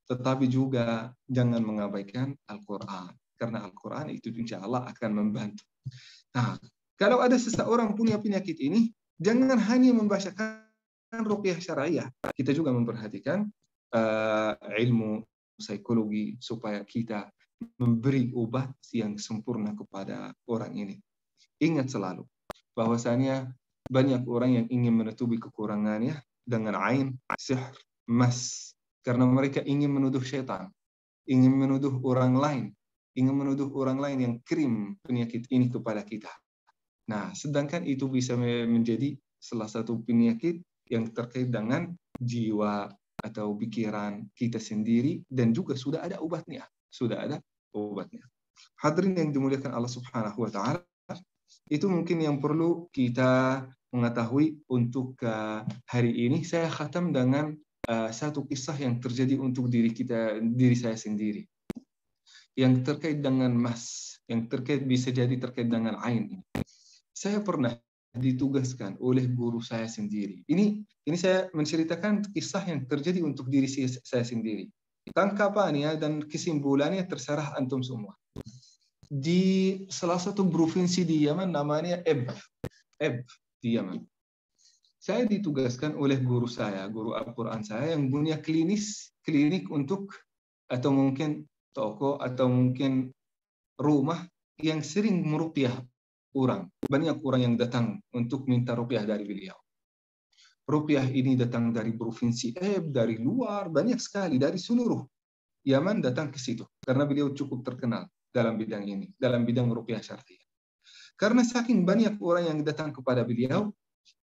tetapi juga jangan mengabaikan Al-Quran. Karena Al-Quran itu insya Allah akan membantu. Nah, kalau ada seseorang punya penyakit ini, jangan hanya membacakan ruqyah syar'iyyah. Kita juga memperhatikan ilmu psikologi supaya kita memberi obat yang sempurna kepada orang ini. Ingat selalu bahwasanya banyak orang yang ingin menutupi kekurangannya, dengan ain, sihr, mas. Karena mereka ingin menuduh syaitan, ingin menuduh orang lain yang kirim penyakit ini kepada kita. Nah, sedangkan itu bisa menjadi salah satu penyakit yang terkait dengan jiwa atau pikiran kita sendiri, dan juga sudah ada obatnya. Hadirin yang dimuliakan Allah Subhanahu wa taala, itu mungkin yang perlu kita mengetahui untuk hari ini. Saya khatam dengan satu kisah yang terjadi untuk diri saya sendiri, yang terkait dengan mas, yang bisa jadi terkait dengan ain. Saya pernah ditugaskan oleh guru saya sendiri. Ini saya menceritakan kisah yang terjadi untuk diri saya sendiri. Tangkapannya dan kesimpulannya terserah antum semua. Di salah satu provinsi di Yaman namanya Eb di Yaman. Saya ditugaskan oleh guru Al-Quran saya yang punya klinik untuk, atau mungkin toko, atau mungkin rumah yang sering meruqyah orang. Banyak orang yang datang untuk minta ruqyah dari beliau. Ruqyah ini datang dari provinsi Eb, dari luar, banyak sekali, dari seluruh Yaman datang ke situ. Karena beliau cukup terkenal dalam bidang ini, dalam bidang ruqyah syar'iyyah. Karena saking banyak orang yang datang kepada beliau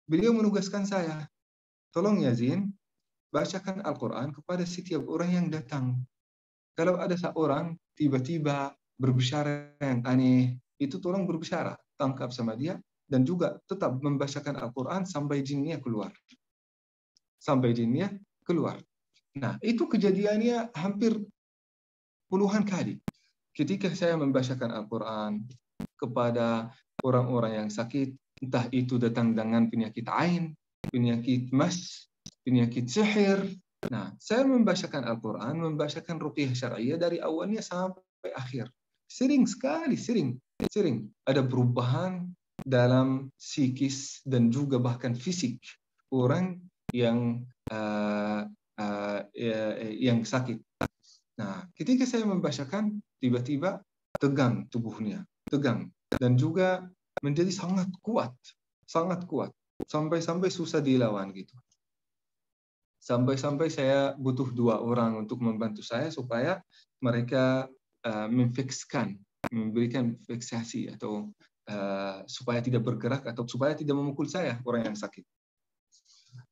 menugaskan saya, tolong ya Zin, bacakan Al-Quran kepada setiap orang yang datang. Kalau ada seorang tiba-tiba berbicara yang aneh, itu tolong berbicara, tangkap sama dia, dan juga tetap membacakan Al-Quran sampai jinnya keluar. Nah, itu kejadiannya hampir puluhan kali. Ketika saya membacakan Al-Quran kepada orang-orang yang sakit, entah itu datang dengan penyakit ain, penyakit mas, penyakit sihir. Nah, saya membacakan Al-Quran, membacakan ruqyah syar'iyyah dari awalnya sampai akhir. Sering ada perubahan dalam psikis dan juga bahkan fisik orang yang sakit. Nah, ketika saya membacakan, tiba-tiba tegang tubuhnya, dan juga menjadi sangat kuat, sampai-sampai susah dilawan gitu. Sampai-sampai saya butuh 2 orang untuk membantu saya supaya mereka memberikan fiksasi atau supaya tidak bergerak atau supaya tidak memukul saya, orang yang sakit.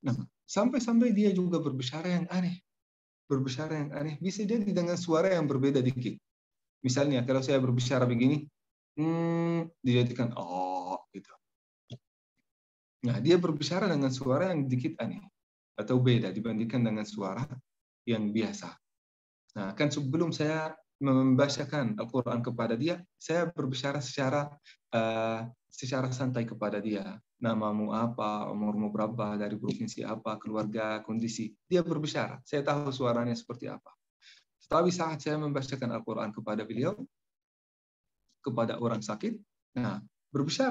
Nah, sampai-sampai dia juga berbicara yang aneh, bisa jadi dengan suara yang berbeda dikit. Misalnya kalau saya berbicara begini, dijadikan gitu. Nah, dia berbicara dengan suara yang dikit aneh atau beda dibandingkan dengan suara yang biasa. Nah, kan sebelum saya membacakan Al-Quran kepada dia, saya berbicara secara santai kepada dia. Namamu apa, umurmu berapa, dari provinsi apa, keluarga, kondisi. Dia berbicara, saya tahu suaranya seperti apa. Tapi saat saya membacakan Al-Quran kepada beliau, kepada orang sakit, nah,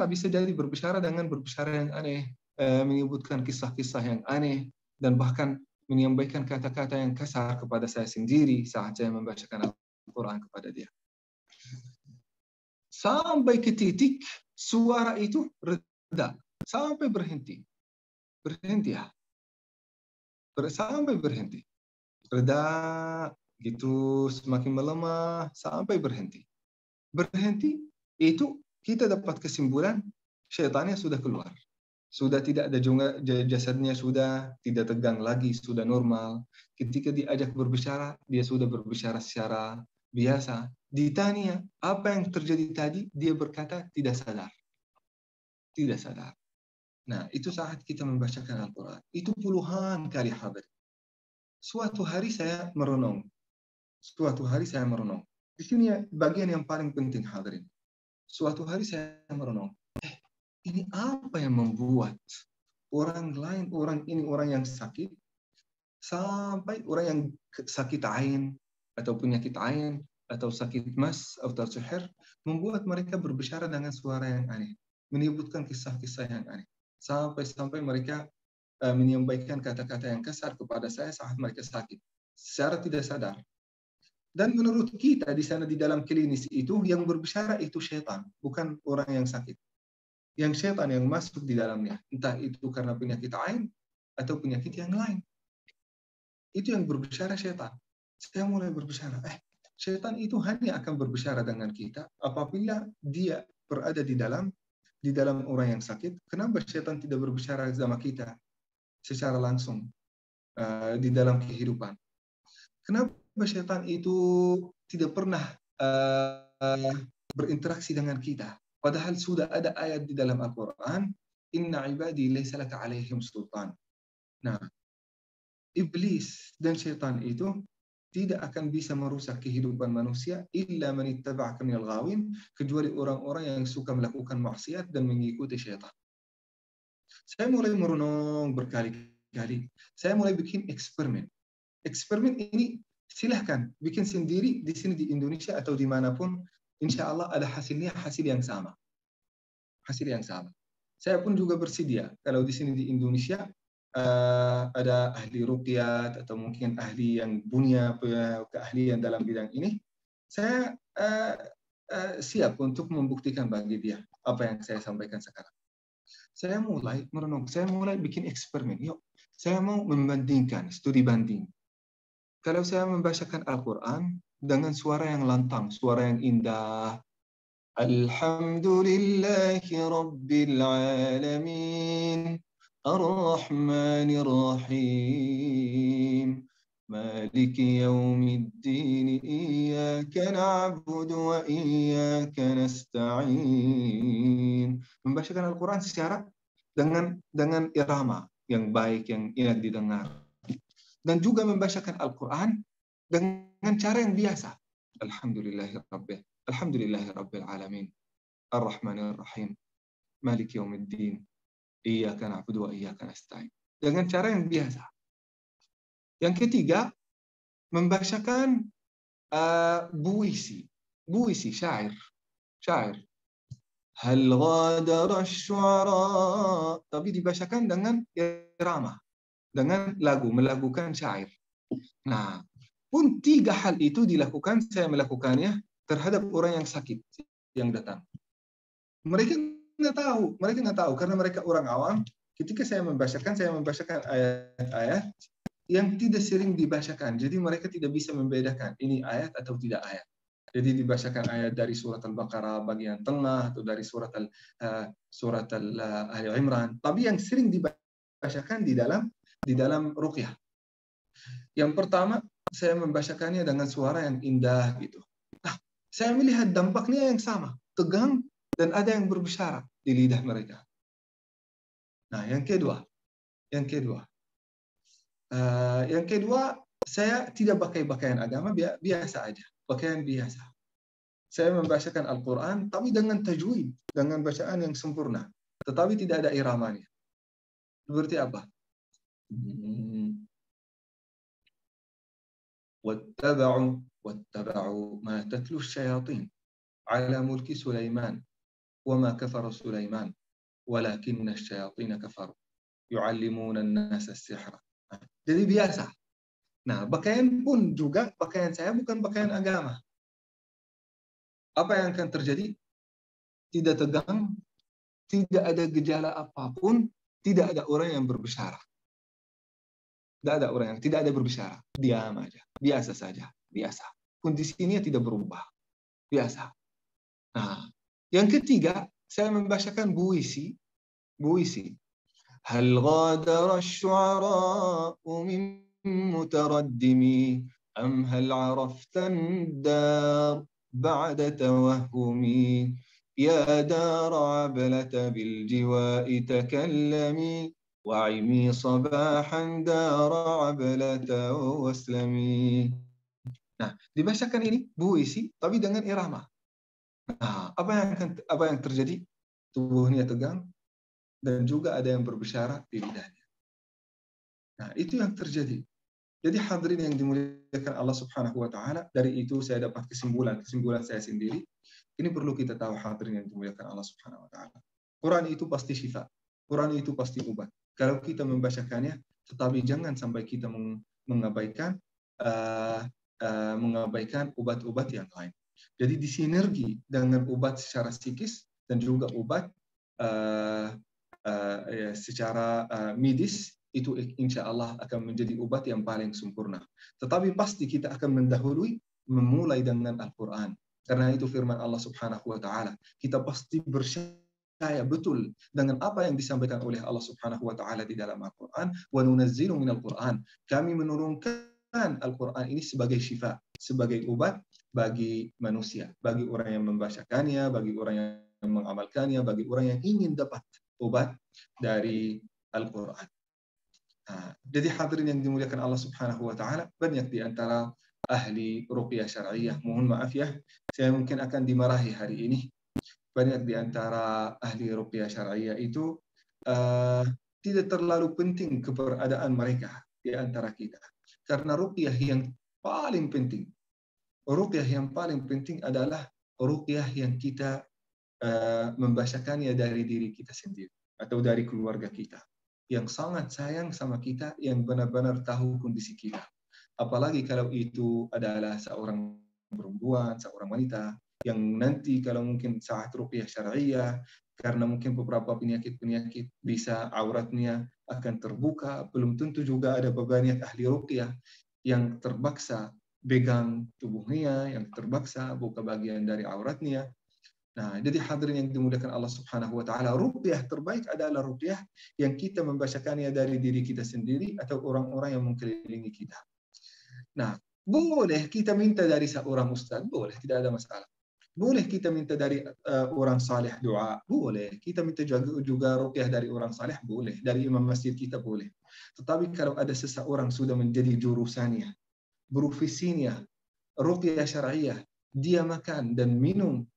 bisa jadi berbicara dengan berbicara yang aneh, menyebutkan kisah-kisah yang aneh, dan bahkan menyampaikan kata-kata yang kasar kepada saya sendiri saat saya membacakan Al-Quran kepada dia. Sampai ke titik suara itu reda, sampai berhenti ya. Sampai berhenti. Reda gitu, semakin melemah sampai berhenti. Berhenti itu kita dapat kesimpulan syaitannya sudah keluar. Sudah tidak ada juga, jasadnya sudah tidak tegang lagi, sudah normal. Ketika diajak berbicara, dia sudah berbicara secara biasa. Ditanya apa yang terjadi tadi, dia berkata tidak sadar. Nah, itu saat kita membacakan Al-Quran. Itu puluhan kali hadir. Suatu hari saya merenung. Di sini bagian yang paling penting hadirin. Suatu hari saya merenung. Ini apa yang membuat orang yang sakit, sampai orang yang sakit ain atau penyakit ain atau sakit mas atau sihir, membuat mereka berbicara dengan suara yang aneh, menyebutkan kisah-kisah yang aneh, sampai mereka menyampaikan kata-kata yang kasar kepada saya saat mereka sakit secara tidak sadar. Dan menurut kita di sana di dalam klinis itu, yang berbicara itu syaitan, bukan orang yang sakit. Yang syaitan yang masuk di dalamnya, entah itu karena penyakit ain atau penyakit yang lain. Itu yang berbicara syaitan. Saya mulai berbicara, syaitan itu hanya akan berbicara dengan kita apabila dia berada di dalam orang yang sakit. Kenapa syaitan tidak berbicara sama kita secara langsung di dalam kehidupan? Kenapa syaitan itu tidak pernah berinteraksi dengan kita? Padahal sudah ada ayat di dalam Al-Quran, Inna ibadi laysa laka alaihim sultan. Nah, iblis dan syaitan itu tidak akan bisa merusak kehidupan manusia illa man ittaba'aka minal ghawin, kecuali orang-orang yang suka melakukan maksiat dan mengikuti syaitan. Saya mulai merenung berkali-kali. Saya mulai bikin eksperimen. Eksperimen ini silahkan bikin sendiri di sini di Indonesia atau dimanapun. Insya Allah ada hasilnya, hasil yang sama. Hasil yang sama. Saya pun juga bersedia kalau di sini di Indonesia ada ahli ruqyat atau mungkin ahli yang punya keahlian dalam bidang ini, saya siap untuk membuktikan bagi dia apa yang saya sampaikan sekarang. Saya mulai merenung, saya mulai bikin eksperimen. Yuk, saya mau membandingkan, studi banding. Kalau saya membacakan Al-Quran dengan suara yang lantang, suara yang indah, Alhamdulillahi Rabbil Alamin, Ar-Rahmanir Rahim, Maliki Yawmiddin, Iyyaka na'budu wa iyyaka nasta'in. Membacakan Al-Quran secara dengan irama yang baik, yang enak didengar. Dan juga membacakan Al-Quran dengan cara yang biasa. Alhamdulillahi Rabbil Alamin, Ar-Rahmanir Rahim, Maliki Yawmiddin, Iyyaka na'budu wa iyyaka nasta'in. Dengan cara yang biasa. Yang ketiga, membacakan buisi, syair. Hal ghadara syu'ara, tapi dibacakan dengan irama, dengan lagu, melakukan syair. Nah, pun tiga hal itu dilakukan, saya melakukannya terhadap orang yang sakit yang datang. Mereka nggak tahu karena mereka orang awam. Ketika saya membacakan ayat-ayat yang tidak sering dibacakan, jadi mereka tidak bisa membedakan ini ayat atau tidak ayat. Jadi dibacakan ayat dari surat Al-Baqarah bagian tengah atau dari surat Ali Imran. Tapi yang sering dibacakan di dalam ruqyah. Yang pertama, saya membacakannya dengan suara yang indah gitu. Saya melihat dampaknya yang sama, tegang dan ada yang berbicara di lidah mereka. Nah, yang kedua, saya tidak pakai pakaian agama, biasa aja, pakaian biasa. Saya membacakan Al-Quran, tapi dengan tajwid, dengan bacaan yang sempurna, tetapi tidak ada iramanya. Seperti apa? واتبعوا ما تتلو الشياطين على ملك سليمان وما كفر سليمان ولكن الشياطين كفروا يعلمون الناس السحر. Jadi biasa. Nah, pakaian pun juga, pakaian saya bukan pakaian agama. Apa yang akan terjadi? Tidak tegang, tidak ada gejala apapun, tidak ada orang yang berbicara. Tidak ada berbicara. Diam aja. Biasa saja. Biasa. Kondisinya tidak berubah. Biasa. Nah, yang ketiga, saya membacakan buisi. Hal ghadara asy-syu'ara'u min mutaraddimi am hal 'araftan dar ba'da tawahhumi ya dar 'ablata bil jiwa'i takallami wa'imi sabahan dar 'ablata waslami. Nah, dibacakan ini buisi tapi dengan irama. Nah, apa yang terjadi? Tubuhnya tegang dan juga ada yang berbicara di lidahnya. Nah, itu yang terjadi. Jadi hadirin yang dimuliakan Allah Subhanahu wa taala, dari itu saya dapat kesimpulan saya sendiri. Ini perlu kita tahu hadirin yang dimuliakan Allah Subhanahu wa taala. Quran itu pasti syifa. Quran itu pasti obat. Kalau kita membacakannya, tetapi jangan sampai kita mengabaikan obat-obat yang lain. Jadi disinergi dengan obat secara psikis dan juga obat secara medis itu insya Allah akan menjadi obat yang paling sempurna. Tetapi pasti kita akan mendahului memulai dengan Al-Quran. Karena itu firman Allah Subhanahu wa Ta'ala. Kita pasti percaya betul dengan apa yang disampaikan oleh Allah Subhanahu wa Ta'ala di dalam Al-Quran. Wa nunazzilu minal Quran. Kami menurunkan Al-Quran ini sebagai syifa, sebagai obat bagi manusia, bagi orang yang membacakannya, bagi orang yang mengamalkannya, bagi orang yang ingin dapat obat dari Al-Quran. Jadi hadirin yang dimuliakan Allah Subhanahu wa Ta'ala, banyak di antara ahli ruqyah syar'iyah, mohon maaf ya, saya mungkin akan dimarahi hari ini. Banyak di antara ahli ruqyah syar'iyah itu tidak terlalu penting keberadaan mereka di antara kita. Karena ruqyah yang paling penting, ruqyah yang paling penting adalah ruqyah yang kita membacakannya dari diri kita sendiri atau dari keluarga kita yang sangat sayang sama kita, yang benar-benar tahu kondisi kita. Apalagi kalau itu adalah seorang perempuan, seorang wanita, yang nanti kalau mungkin saat ruqyah syar'iyah, karena mungkin beberapa penyakit-penyakit bisa auratnya akan terbuka, belum tentu juga ada banyak ahli ruqyah yang terpaksa pegang tubuhnya, yang terpaksa buka bagian dari auratnya. Nah, jadi hadirin yang dimuliakan Allah Subhanahu wa Ta'ala, ruqyah terbaik adalah ruqyah yang kita membacakannya dari diri kita sendiri atau orang-orang yang mengelilingi kita. Nah, boleh kita minta dari seorang ustaz, boleh, tidak ada masalah. Boleh kita minta dari orang saleh doa, boleh. Kita minta juga ruqyah dari orang saleh, boleh. Dari imam masjid kita, boleh. Tetapi kalau ada seseorang sudah menjadi jurusannya, profesinya, ruqyah syar'iyah, dia makan dan minum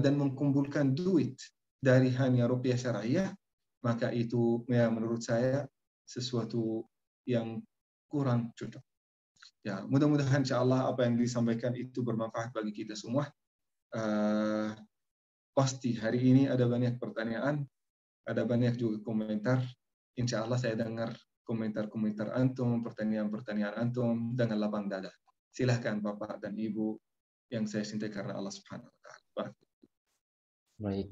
dan mengumpulkan duit dari hanya ruqyah syar'iyah, maka itu ya menurut saya sesuatu yang kurang cocok. Ya, mudah-mudahan insyaallah apa yang disampaikan itu bermanfaat bagi kita semua. Pasti hari ini ada banyak pertanyaan, ada banyak juga komentar. Insyaallah saya dengar komentar-komentar antum, pertanyaan-pertanyaan antum dengan lapang dada. Silahkan Bapak dan Ibu yang saya cintai karena Allah Subhanahu wa Ta'ala. Baik,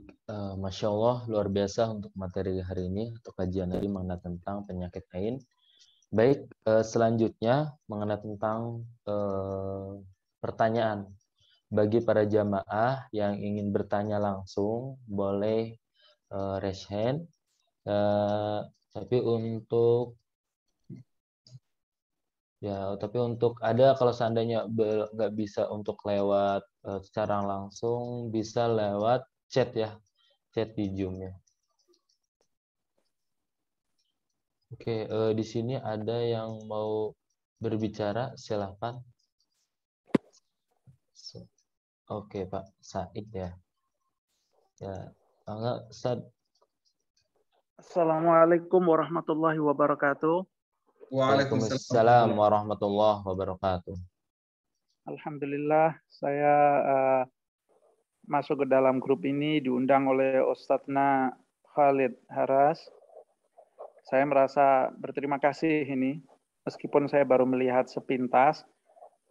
Masya Allah, luar biasa untuk materi hari ini, untuk kajian hari mengenai tentang penyakit ain. Baik, selanjutnya mengenai tentang pertanyaan. Bagi para jamaah yang ingin bertanya langsung, boleh raise hand. Tapi untuk ada, kalau seandainya nggak bisa untuk lewat secara langsung, bisa lewat chat ya, chat di Zoom ya. Oke, di sini ada yang mau berbicara, silakan. Oke, Pak Said ya. Ya, enggak, Ustaz. Assalamualaikum warahmatullahi wabarakatuh. Waalaikumsalam warahmatullahi wabarakatuh. Alhamdulillah, saya masuk ke dalam grup ini diundang oleh Ustadzna Khalid Haras. Saya merasa berterima kasih ini, meskipun saya baru melihat sepintas,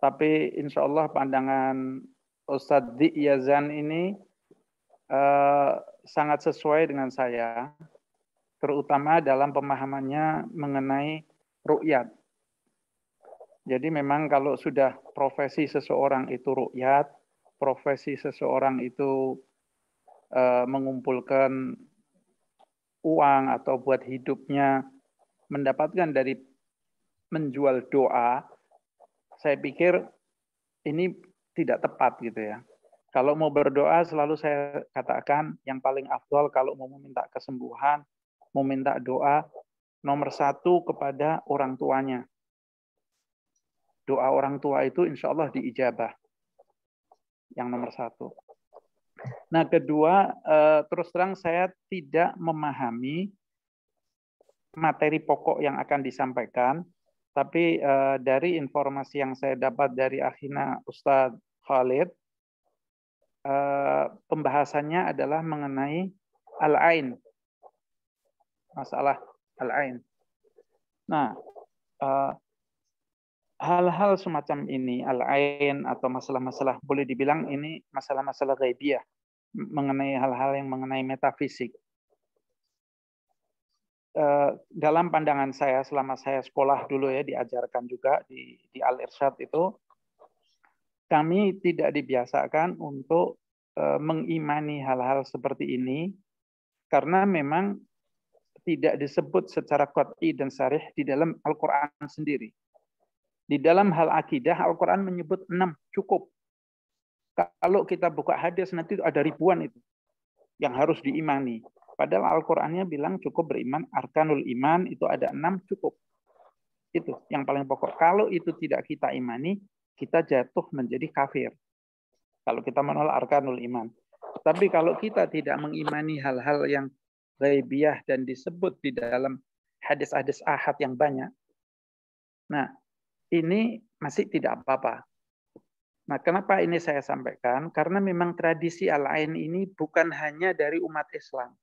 tapi insya Allah pandangan Ustadz Di Yazan ini sangat sesuai dengan saya, terutama dalam pemahamannya mengenai ru'yat. Jadi memang kalau sudah profesi seseorang itu ru'yat, profesi seseorang itu mengumpulkan uang atau buat hidupnya mendapatkan dari menjual doa, saya pikir ini tidak tepat gitu ya. Kalau mau berdoa selalu saya katakan yang paling afdal kalau mau meminta kesembuhan, mau minta doa, nomor satu kepada orang tuanya. Doa orang tua itu insya Allah diijabah. Yang nomor satu. Nah kedua, terus terang saya tidak memahami materi pokok yang akan disampaikan, tapi dari informasi yang saya dapat dari akhina Ustadz Khalid, pembahasannya adalah mengenai al-ain, masalah al-ain. Nah, hal-hal semacam ini, al-ain atau masalah-masalah, boleh dibilang ini masalah-masalah ghaibiyah, mengenai hal-hal yang mengenai metafisik. dalam pandangan saya selama saya sekolah dulu ya, diajarkan juga di Al-Irsyad itu, kami tidak dibiasakan untuk mengimani hal-hal seperti ini karena memang tidak disebut secara qat'i dan sarih di dalam Al-Quran sendiri. Di dalam hal akidah, Al-Quran menyebut 6 cukup. Kalau kita buka hadis nanti ada ribuan itu yang harus diimani. Padahal Al-Qur'annya bilang cukup beriman, arkanul iman itu ada 6 cukup. Itu yang paling pokok. Kalau itu tidak kita imani, kita jatuh menjadi kafir. Kalau kita menolak arkanul iman. Tapi kalau kita tidak mengimani hal-hal yang ghaibiyah dan disebut di dalam hadis-hadis ahad yang banyak, nah ini masih tidak apa-apa. Nah, kenapa ini saya sampaikan? Karena memang tradisi al-ain ini bukan hanya dari umat Islam.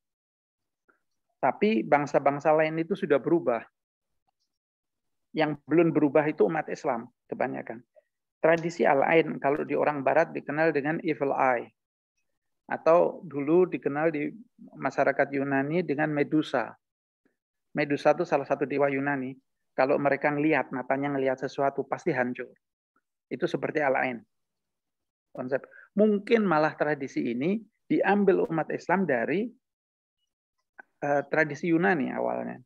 Tapi bangsa-bangsa lain itu sudah berubah. Yang belum berubah itu umat Islam kebanyakan. Tradisi al-ain kalau di orang barat dikenal dengan evil eye. Atau dulu dikenal di masyarakat Yunani dengan Medusa. Medusa itu salah satu dewa Yunani. Kalau mereka ngelihat, matanya ngelihat sesuatu pasti hancur. Itu seperti al-ain. Konsep. Mungkin malah tradisi ini diambil umat Islam dari tradisi Yunani awalnya.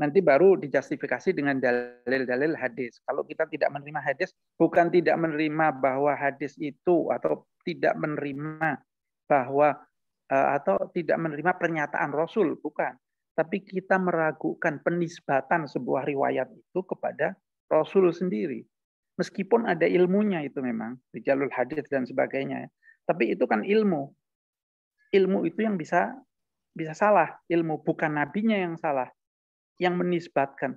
Nanti baru dijustifikasi dengan dalil-dalil hadis. Kalau kita tidak menerima hadis, bukan tidak menerima bahwa hadis itu atau tidak menerima bahwa atau tidak menerima pernyataan Rasul, bukan. Tapi kita meragukan penisbatan sebuah riwayat itu kepada Rasul sendiri. Meskipun ada ilmunya itu memang, rijalul hadis dan sebagainya. Tapi itu kan ilmu. Ilmu itu yang bisa salah. Ilmu bukan nabinya yang salah. Yang menisbatkan.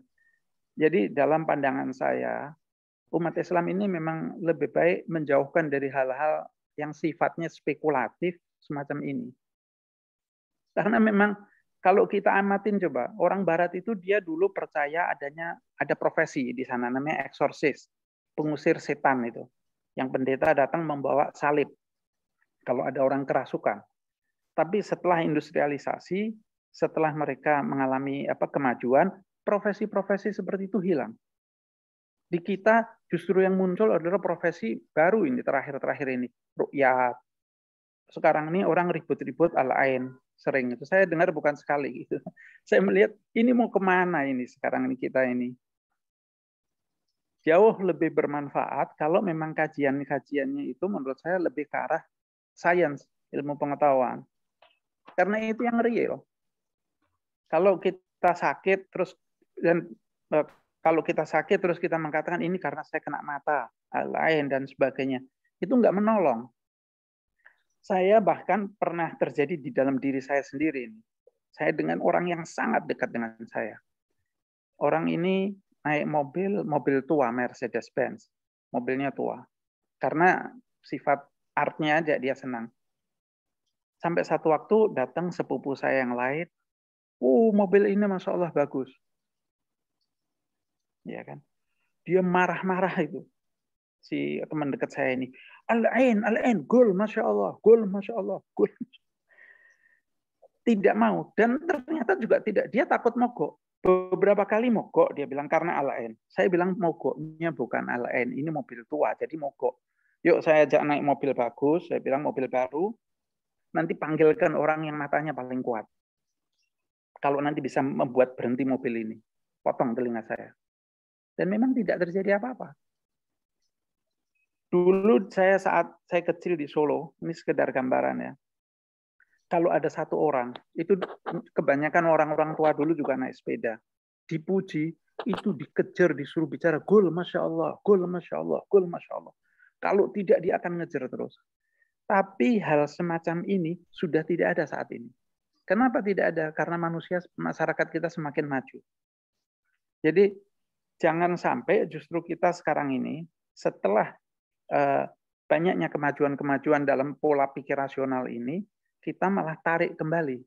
Jadi dalam pandangan saya, umat Islam ini memang lebih baik menjauhkan dari hal-hal yang sifatnya spekulatif semacam ini. Karena memang kalau kita amatin coba, orang barat itu dia dulu percaya ada profesi di sana namanya eksorsis, pengusir setan itu. Yang pendeta datang membawa salib kalau ada orang kerasukan. Tapi setelah industrialisasi, setelah mereka mengalami kemajuan, profesi-profesi seperti itu hilang. Di kita justru yang muncul adalah profesi baru ini terakhir-terakhir ini, ruqyat. Sekarang ini orang ribut-ribut al-ain sering itu. Saya dengar bukan sekali gitu. Saya melihat ini mau kemana ini sekarang ini kita ini. Jauh lebih bermanfaat kalau memang kajian-kajiannya itu menurut saya lebih ke arah sains, ilmu pengetahuan. Karena itu yang real. Kalau kita sakit terus kita mengatakan ini karena saya kena mata, al-ain dan sebagainya, itu nggak menolong. Saya bahkan pernah terjadi di dalam diri saya sendiri. Saya dengan orang yang sangat dekat dengan saya. Orang ini naik mobil tua, Mercedes-Benz. Mobilnya tua. Karena sifat artnya aja dia senang. Sampai satu waktu datang sepupu saya yang lain. Mobil ini Masya Allah bagus. Ya kan? Dia marah-marah itu. Si teman dekat saya ini. Al-ain, gol, Masya Allah, gol, Masya Allah, gol. Tidak mau. Dan ternyata juga tidak. Dia takut mogok. Beberapa kali mogok, dia bilang karena al-ain. Saya bilang mogoknya bukan al-ain. Ini mobil tua, jadi mogok. Yuk saya ajak naik mobil bagus. Saya bilang mobil baru. Nanti panggilkan orang yang matanya paling kuat. Kalau nanti bisa membuat berhenti mobil ini. Potong telinga saya. Dan memang tidak terjadi apa-apa. Dulu saat saya kecil di Solo, ini sekedar gambaran ya. Kalau ada satu orang, itu kebanyakan orang-orang tua dulu juga naik sepeda. Dipuji, itu dikejar, disuruh bicara, gol Masya Allah, gol Masya Allah, gol Masya Allah. Kalau tidak dia akan ngejar terus. Tapi hal semacam ini sudah tidak ada saat ini. Kenapa tidak ada? Karena masyarakat kita semakin maju. Jadi jangan sampai justru kita sekarang ini setelah banyaknya kemajuan-kemajuan dalam pola pikir rasional ini, kita malah tarik kembali.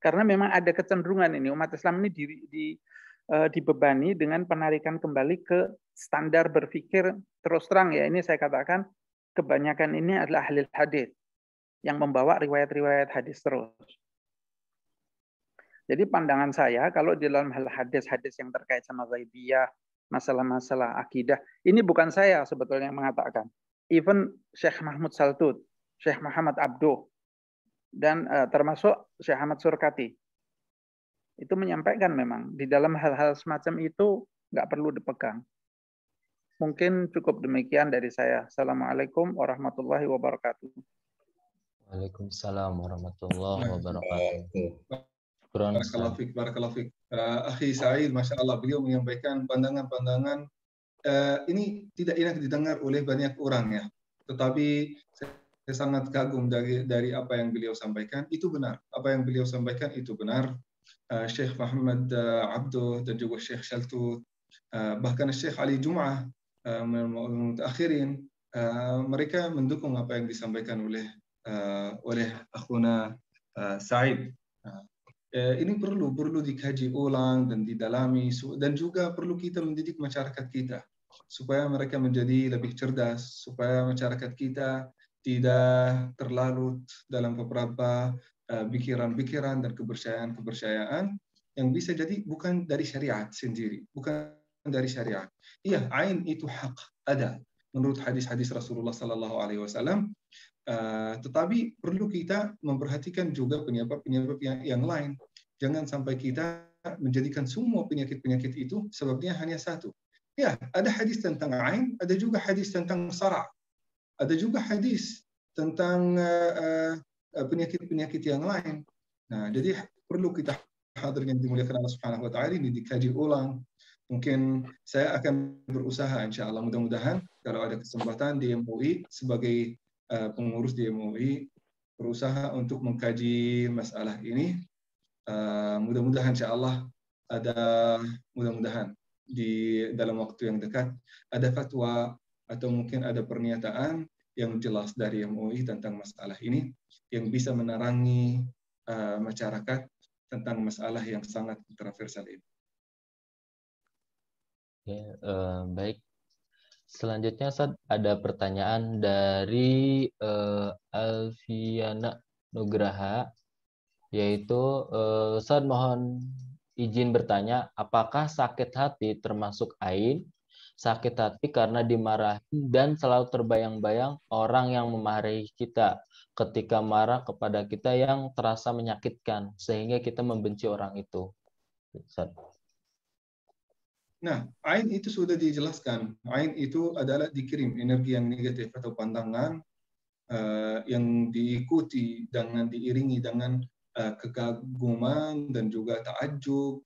Karena memang ada kecenderungan ini, umat Islam ini dibebani dengan penarikan kembali ke standar berpikir terus terang ya. Ini saya katakan, kebanyakan ini adalah ahli hadis yang membawa riwayat-riwayat hadis terus. Jadi pandangan saya kalau di dalam hal hadis-hadis yang terkait sama ghaibiyah, masalah-masalah akidah, ini bukan saya sebetulnya yang mengatakan. Even Syekh Mahmud Saltut, Syekh Muhammad Abduh, dan termasuk Syekh Ahmad Surkati. Itu menyampaikan memang di dalam hal-hal semacam itu nggak perlu dipegang. Mungkin cukup demikian dari saya. Assalamualaikum warahmatullahi wabarakatuh. Waalaikumsalam warahmatullahi wabarakatuh. Barakallahu fiik, barakallahu fiik. Akhi Sa'id, Masya Allah, beliau menyampaikan pandangan-pandangan ini tidak enak didengar oleh banyak orang ya. Tetapi saya sangat kagum dari apa yang beliau sampaikan. Itu benar. Apa yang beliau sampaikan itu benar. Syekh Muhammad Abduh dan juga Syekh Shaltut, bahkan Syekh Ali Jum'ah Mutakhirin, mereka mendukung apa yang disampaikan oleh akhuna Sa'id. Ini perlu dikaji ulang dan didalami, dan juga perlu kita mendidik masyarakat kita supaya mereka menjadi lebih cerdas, supaya masyarakat kita tidak terlarut dalam beberapa pikiran-pikiran dan kepercayaan-kepercayaan yang bisa jadi bukan dari syariat sendiri, bukan dari syariat. Iya, ain itu hak, ada menurut hadis-hadis Rasulullah Sallallahu Alaihi Wasallam. Tetapi perlu kita memperhatikan juga penyebab-penyebab yang lain. Jangan sampai kita menjadikan semua penyakit-penyakit itu sebabnya hanya satu. Ya, ada hadis tentang ain, ada juga hadis tentang sara', ada juga hadis tentang penyakit-penyakit yang lain. Nah, jadi perlu kita hadirin yang dimuliakan Allah Subhanahu wa taala ini dikaji ulang. Mungkin saya akan berusaha insya Allah, mudah-mudahan kalau ada kesempatan di MUI sebagai pengurus di MUI berusaha untuk mengkaji masalah ini. Mudah-mudahan insya Allah mudah-mudahan di dalam waktu yang dekat ada fatwa atau mungkin ada pernyataan yang jelas dari MUI tentang masalah ini yang bisa menerangi masyarakat tentang masalah yang sangat kontroversial ini. Baik. Selanjutnya Ustaz, ada pertanyaan dari Alfiana Nugraha, yaitu Ustaz mohon izin bertanya, apakah sakit hati termasuk ain? Sakit hati karena dimarahi dan selalu terbayang-bayang orang yang memarahi kita ketika marah kepada kita yang terasa menyakitkan sehingga kita membenci orang itu. Ustaz. Nah, ain itu sudah dijelaskan. Ain itu adalah dikirim energi yang negatif atau pandangan yang diikuti dengan diiringi dengan kekaguman dan juga takjub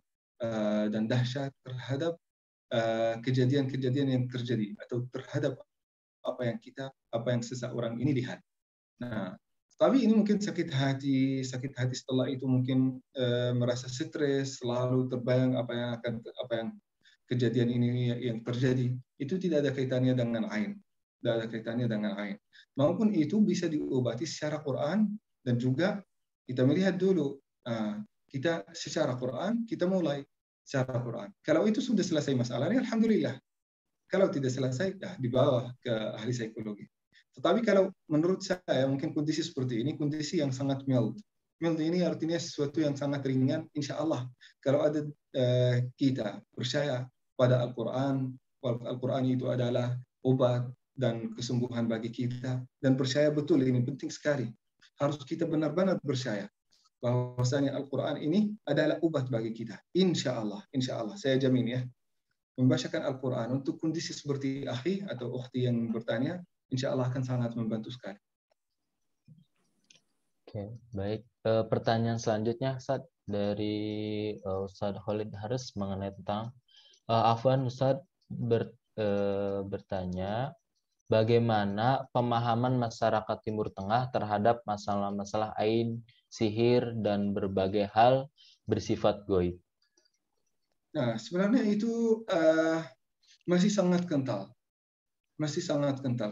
dan dahsyat terhadap kejadian-kejadian yang terjadi atau terhadap apa yang seseorang ini lihat. Nah, tapi ini mungkin sakit hati setelah itu mungkin merasa stres, selalu terbayang apa yang kejadian ini yang terjadi. Itu tidak ada kaitannya dengan ain. Tidak ada kaitannya dengan ain. Maupun itu bisa diobati secara Quran dan juga kita melihat dulu kita secara Quran kita mulai secara Quran. Kalau itu sudah selesai masalahnya, alhamdulillah. Kalau tidak selesai, ya dibawa ke ahli psikologi. Tetapi kalau menurut saya mungkin kondisi seperti ini kondisi yang sangat mild. Mild ini artinya sesuatu yang sangat ringan, insya Allah. Kalau ada kita percaya pada Al-Quran, Al-Quran itu adalah obat dan kesembuhan bagi kita, dan percaya betul ini penting sekali. Harus kita benar-benar percaya bahwasanya Al-Quran ini adalah obat bagi kita. Insya Allah, saya jamin ya. Membacakan Al-Quran untuk kondisi seperti akhi atau ukhti yang bertanya, insya Allah akan sangat membantu sekali. Oke, baik. Pertanyaan selanjutnya, Ustaz, dari Ustaz Khalid Haris mengenai tentang Afwan Ustaz bertanya, bagaimana pemahaman masyarakat Timur Tengah terhadap masalah-masalah ain, sihir, dan berbagai hal bersifat goib? Nah, sebenarnya itu masih sangat kental.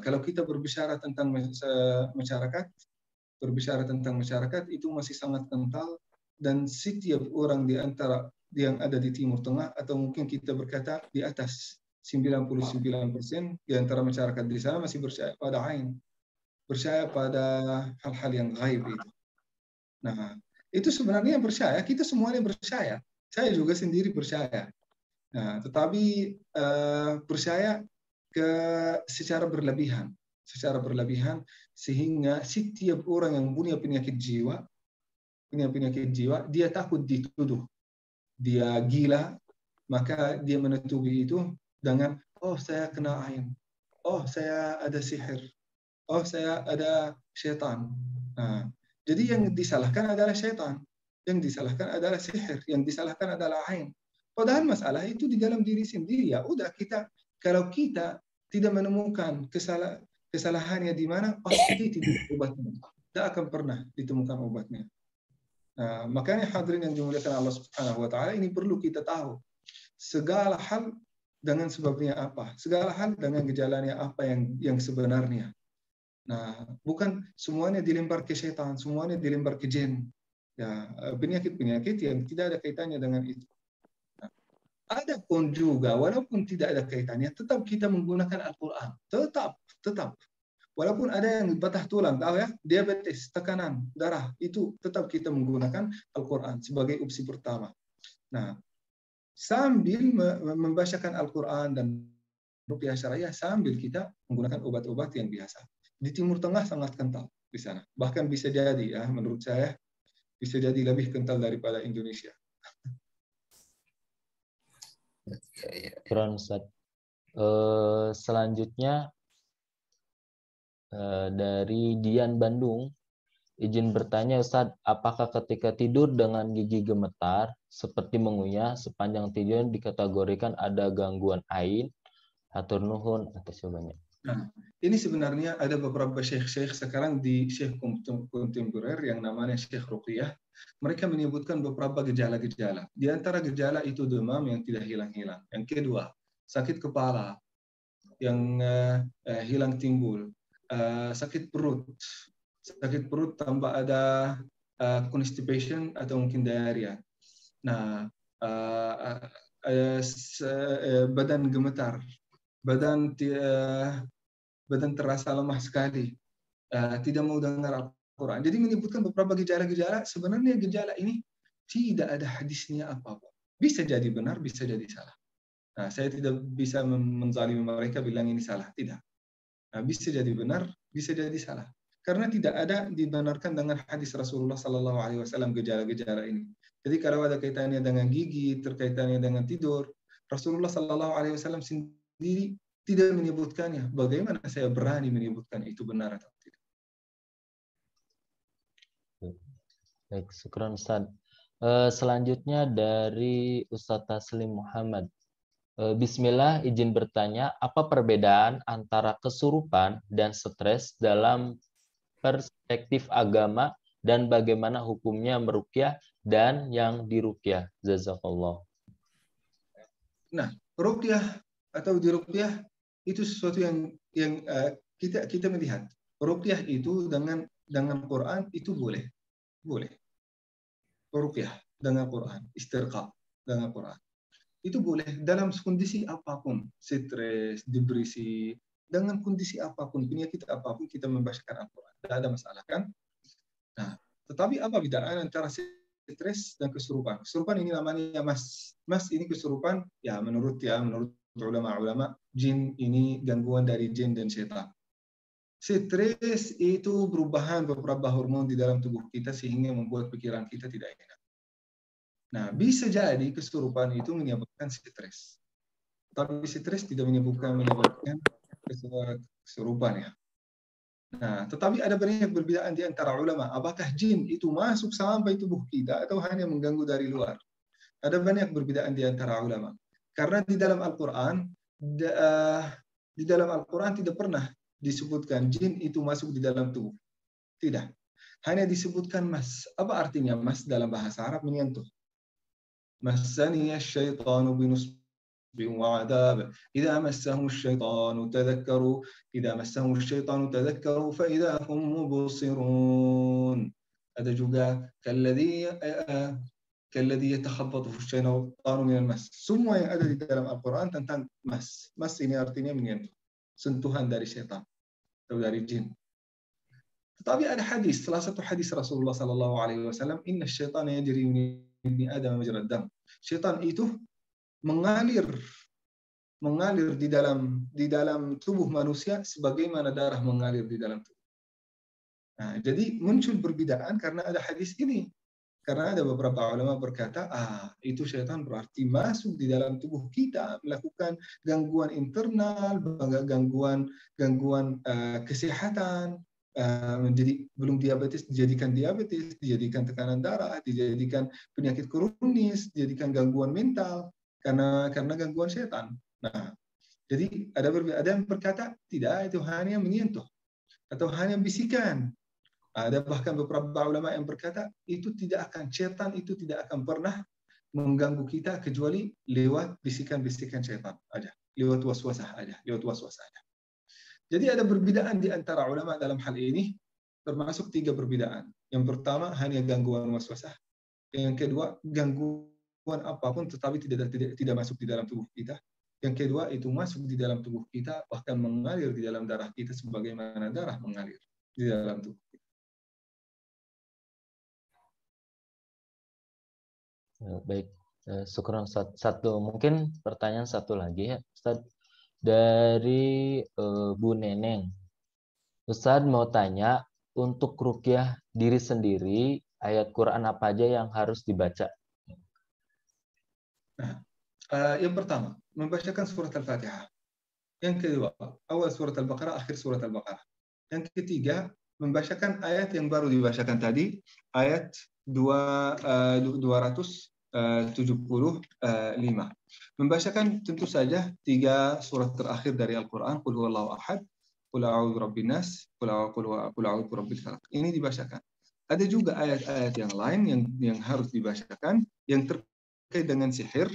Kalau kita berbicara tentang masyarakat, itu masih sangat kental, dan setiap orang di antara yang ada di Timur Tengah, atau mungkin kita berkata di atas 99% di antara masyarakat di sana masih percaya pada ain, percaya pada hal-hal yang gaib itu. Nah, Itu sebenarnya yang percaya, kita semuanya percaya. Saya juga sendiri percaya. Nah, tetapi percaya secara berlebihan. Secara berlebihan sehingga setiap orang yang punya penyakit jiwa, dia takut dituduh. Dia gila, maka dia menutupi itu dengan, oh saya kena ain, oh saya ada sihir, oh saya ada syaitan. Nah, jadi yang disalahkan adalah syaitan, yang disalahkan adalah sihir, yang disalahkan adalah ain. Padahal masalah itu di dalam diri sendiri. Ya udah, kalau kita tidak menemukan kesalahannya di mana, pasti tidak obatnya. Tidak akan pernah ditemukan obatnya. Nah, makanya hadirin yang dimuliakan Allah Subhanahu wa taala, ini perlu kita tahu. Segala hal dengan sebabnya apa? Segala hal dengan gejalanya apa yang sebenarnya. Nah, bukan semuanya dilempar ke setan, semuanya dilempar ke jin. Ya, penyakit-penyakit yang tidak ada kaitannya dengan itu. Nah, ada pun juga, walaupun tidak ada kaitannya, tetap kita menggunakan Al-Quran. Tetap. Walaupun ada yang patah tulang, tahu ya, diabetes, tekanan darah, itu tetap kita menggunakan Al-Quran sebagai opsi pertama. Nah, sambil membacakan Al-Quran dan ruqyah syariah, sambil kita menggunakan obat-obat yang biasa. Di Timur Tengah sangat kental di sana. Bahkan bisa jadi, ya, menurut saya, bisa jadi lebih kental daripada Indonesia. Keren, Ustaz. Selanjutnya dari Dian Bandung, izin bertanya Ustaz, apakah ketika tidur dengan gigi gemetar seperti mengunyah sepanjang tidur dikategorikan ada gangguan ain? Hatur nuhun atas jawabannya. Nah, ini sebenarnya ada beberapa syekh-syekh sekarang di syekh kontemporer yang namanya Syekh Ruqyah. Mereka menyebutkan beberapa gejala-gejala. Di antara gejala itu demam yang tidak hilang-hilang. Yang kedua, sakit kepala yang hilang timbul. Sakit perut tanpa ada constipation atau mungkin diarrhea. Nah, badan gemetar, badan terasa lemah sekali, tidak mau dengar Al-Quran. Jadi menyebutkan beberapa gejala-gejala. Sebenarnya gejala ini tidak ada hadisnya apa-apa. Bisa jadi benar, bisa jadi salah. Nah, saya tidak bisa menzalimi mereka bilang ini salah, tidak. Nah, bisa jadi benar, bisa jadi salah. Karena tidak ada dibenarkan dengan hadis Rasulullah Sallallahu Alaihi Wasallam gejala-gejala ini. Jadi kalau ada kaitannya dengan gigi, terkaitannya dengan tidur, Rasulullah Sallallahu Alaihi Wasallam sendiri tidak menyebutkannya. Bagaimana saya berani menyebutkan itu benar atau tidak? Baik, syukran Ustaz. Selanjutnya dari Ustaz Taslim Muhammad. Bismillah, izin bertanya, apa perbedaan antara kesurupan dan stres dalam perspektif agama dan bagaimana hukumnya meruqyah dan yang diruqyah? Jazakallah. Nah, ruqyah atau diruqyah itu sesuatu yang kita melihat. Ruqyah itu dengan Quran itu boleh. Ruqyah dengan Quran, istirqa dengan Quran. Itu boleh dalam kondisi apapun, stres, depresi, dengan kondisi apapun, penyakit apapun kita membacakan Al-Quran. Tidak ada masalah kan? Nah, tetapi apa bedaan antara stres dan kesurupan? Kesurupan ini namanya mas. Mas ini kesurupan, ya menurut ulama-ulama, jin ini gangguan dari jin dan setan. Stres itu perubahan beberapa hormon di dalam tubuh kita sehingga membuat pikiran kita tidak enak. Nah, bisa jadi kesurupan itu menyebabkan stres. Tapi stres tidak menyebabkan kesurupan ya. Nah, tetapi ada banyak perbedaan di antara ulama. Apakah jin itu masuk sampai tubuh kita atau hanya mengganggu dari luar? Ada banyak perbedaan di antara ulama. Karena di dalam Al-Quran, tidak pernah disebutkan jin itu masuk di dalam tubuh. Tidak. Hanya disebutkan mas. Apa artinya mas dalam bahasa Arab? Menyentuh. مسني الشيطان بنصب وعذاب إذا مسهم الشيطان تذكروا فإذا هم مبصرون. Ada juga كالذي يتخبطه الشيطان من المس. Semua yang ada di dalam Al-Quran tentang mas. Mas ini artinya menyentuh, sentuhan dari setan atau dari jin. Tetapi ada hadis, salah satu hadis Rasulullah sallallahu alaihi wasallam, "Inna syaitana yajri min ibni Adam majrad dam." Syaitan itu mengalir di dalam tubuh manusia sebagaimana darah mengalir di dalam tubuh. Nah, jadi muncul perbedaan karena ada hadis ini. Karena ada beberapa ulama berkata, itu syaitan berarti masuk di dalam tubuh kita, melakukan gangguan internal, gangguan kesehatan, menjadi belum diabetes dijadikan tekanan darah, dijadikan penyakit kronis, dijadikan gangguan mental karena gangguan syaitan. Nah, jadi ada yang berkata tidak, itu hanya menyentuh atau hanya bisikan. Ada bahkan beberapa ulama yang berkata syaitan itu tidak akan pernah mengganggu kita kecuali lewat bisikan-bisikan syaitan aja, lewat waswasah aja. Jadi ada perbedaan di antara ulama dalam hal ini, termasuk 3 perbedaan. Yang pertama hanya gangguan waswasah, yang kedua gangguan apapun tetapi tidak masuk di dalam tubuh kita. Yang kedua itu masuk di dalam tubuh kita, bahkan mengalir di dalam darah kita sebagaimana darah mengalir di dalam tubuh kita. Baik, syukran Ustaz. Mungkin pertanyaan satu lagi ya Ustaz, dari Bu Neneng. Ustaz mau tanya, untuk ruqyah diri sendiri, ayat Quran apa aja yang harus dibaca? Nah, yang pertama membacakan surat Al-Fatihah. Yang kedua, awal surat Al-Baqarah, akhir surat Al-Baqarah. Yang ketiga, membacakan ayat yang baru dibacakan tadi, ayat 275. Membacakan tentu saja 3 surat terakhir dari Al-Quran, Qul huwallahu ahad, Qul a'udzu birabbin nas, Qul a'udzu birabbil falaq. Ini dibacakan. Ada juga ayat-ayat yang lain yang harus dibacakan yang terkait dengan sihir.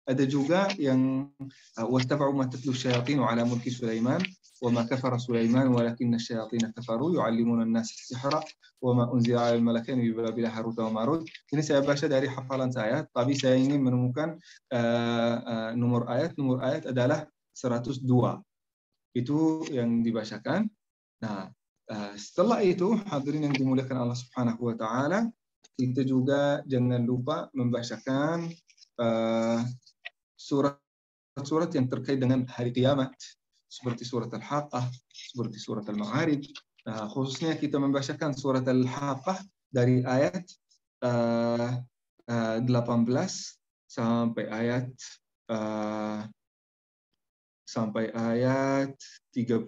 Ada juga yang wattaba'u ma tatlu syayatin 'ala mulki Sulaiman wa ma kafara Sulaiman walakinna asyayatin kafaru yu'allimuna an-nasa as-sihra wa ma unzila 'alal malakaini bi Babil Harut wa Marut. Ini saya baca dari hafalan saya, tapi saya ingin menemukan nomor ayat adalah 102. Itu yang dibacakan. Nah, setelah itu hadirin yang dimuliakan Allah Subhanahu wa taala, kita juga jangan lupa membacakan surat-surat yang terkait dengan hari kiamat, seperti surat Al-Haqqah, seperti surat Al-Ma'arij. Nah, khususnya kita membacakan surat Al-Haqqah dari ayat 18 sampai ayat 37.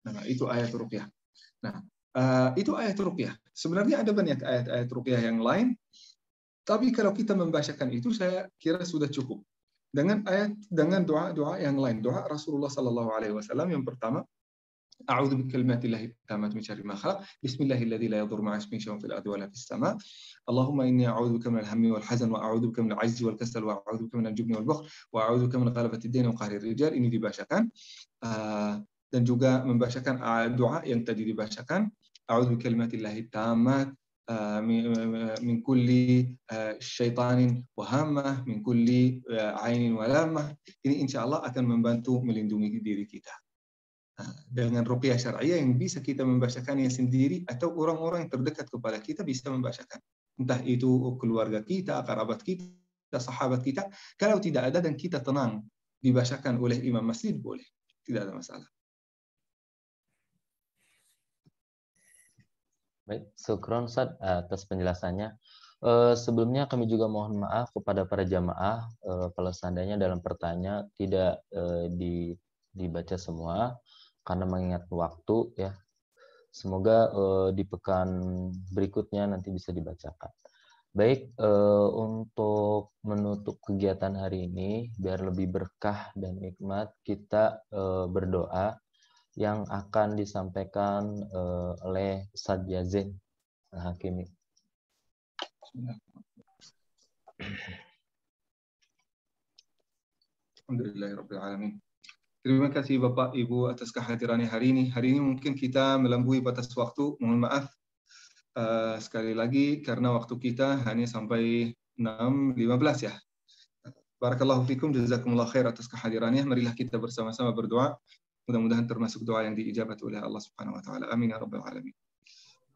Nah, itu ayat ruqyah. Nah, itu ayat ruqyah. Sebenarnya ada banyak ayat-ayat ruqyah yang lain, tapi kalau kita membacakan itu saya kira sudah cukup. Dengan doa-doa yang lain, doa Rasulullah sallallahu alaihi wasallam yang pertama, a'udzu bikalimatillahi tammati min syarri ma khalaq, bismillahilladzi la yadurru ma'a ismihi syai'un fil ardi wa la fis sama', Allahumma inni a'udzu bika minal hammi wal hazan wa a'udzu bika minal 'ajzi wal kasal wa a'udzu bika minal jubni wal bukhl wa a'udzu bika min ghalabati ad-dain wa qahri rijal. Ini dibacakan. Dan juga membacakan doa yang tadi dibacakan, a'udzu bikalimatillahi tammati min kulli syaitanin wahamah, min kulli ainin walamah. Ini insya Allah akan membantu melindungi diri kita. Dengan ruqyah syar'iyah yang bisa kita membacakannya sendiri atau orang-orang yang terdekat kepada kita bisa membacakan. Entah itu keluarga kita, kerabat kita, sahabat kita. Kalau tidak ada dan kita tenang, dibacakan oleh imam masjid boleh. Tidak ada masalah. Baik, syukron Ustaz atas penjelasannya. Sebelumnya kami juga mohon maaf kepada para jamaah kalau seandainya dalam pertanyaan tidak dibaca semua karena mengingat waktu ya. Semoga di pekan berikutnya nanti bisa dibacakan. Baik, untuk menutup kegiatan hari ini biar lebih berkah dan nikmat, kita berdoa yang akan disampaikan oleh Ustaz Yazin Hakimi. Alhamdulillahirabbil alamin. Terima kasih Bapak Ibu atas kehadirannya hari ini. Hari ini mungkin kita melampaui batas waktu. Mohon maaf sekali lagi karena waktu kita hanya sampai 6.15 ya. Barakallahu fikum, jazakumullah khair atas kehadirannya. Marilah kita bersama-sama berdoa. Mudah-mudahan termasuk doa yang diijabat oleh Allah Subhanahu wa taala. Amin ya rabbal alamin.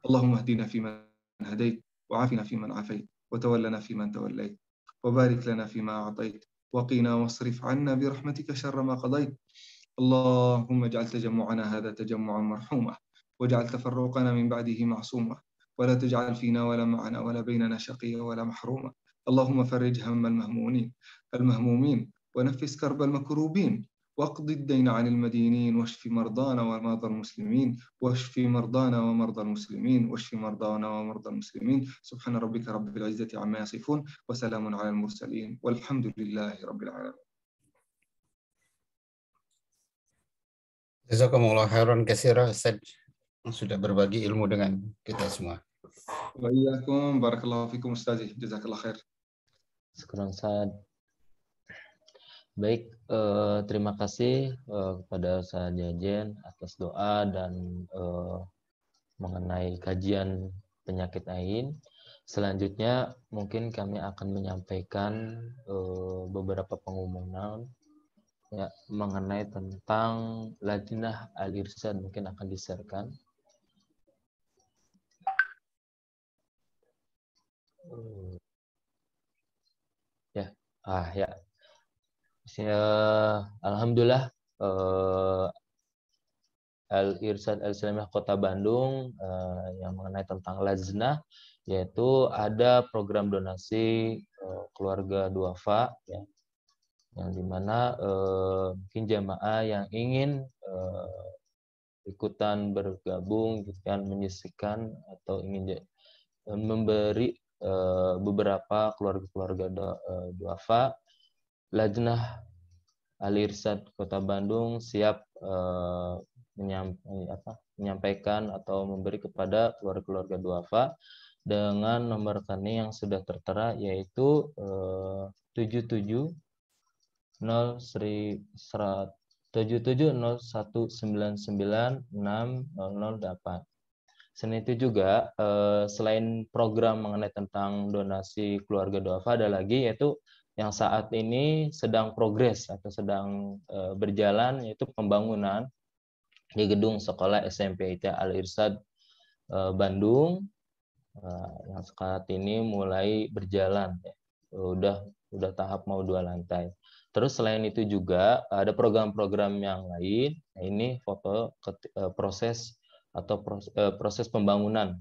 Allahumma hdina fiman hadait wa afina fiman afait wa tawallana fiman tawallait wa barik lana fima a'tait wa qina wasrif 'anna bi rahmatika syarra ma qadait. Allahumma ij'al tajammu'ana hadha tajammu'an marhumah waj'al tafarruqana min ba'dihi ma'sumah wa la taj'al fina wa la ma'ana wa la bainana shaqiyya wa la mahruma. Allahumma farrij hammal mahmumin al-mahmumin wa naffis karbal makrubin واقض الدين عن المدينين واشف مرضانا ومرضى المسلمين واشف مرضانا ومرضى المسلمين واشف مرضانا ومرضى المسلمين سبحان ربك رب العزة عما يصفون وسلام على المرسلين والحمد لله رب العالمين. Jazakumullah khairan katsira Ustaz yang sudah berbagi ilmu dengan kita semua. Wa iyyakum barakallahu fikum Ustaz. Jazakallah khair. Syukran Ustaz. Baik, terima kasih kepada Ustaz Jajen atas doa dan mengenai kajian penyakit ain. Selanjutnya mungkin kami akan menyampaikan beberapa pengumuman ya, mengenai tentang Lajnah Al-Irsyad, mungkin akan di-share-kan. Ya. Alhamdulillah Al-Irsyad Al-Islamiyah Kota Bandung yang mengenai tentang Lajnah, yaitu ada program donasi keluarga duafa ya, yang dimana mungkin jamaah yang ingin ikutan bergabung gitu kan, menyisihkan atau ingin memberi beberapa keluarga-keluarga duafa, Lajnah Al-Irsyad Kota Bandung siap menyampaikan atau memberi kepada keluarga-keluarga duafa dengan nomor rekening yang sudah tertera, yaitu 7701996008. Selain itu juga selain program mengenai tentang donasi keluarga duafa, ada lagi yaitu yang saat ini sedang progres atau sedang berjalan, yaitu pembangunan di gedung sekolah SMP IT Al-Irsyad Bandung yang saat ini mulai berjalan ya. Udah tahap mau 2 lantai. Terus selain itu juga ada program-program yang lain. Nah, ini foto proses pembangunan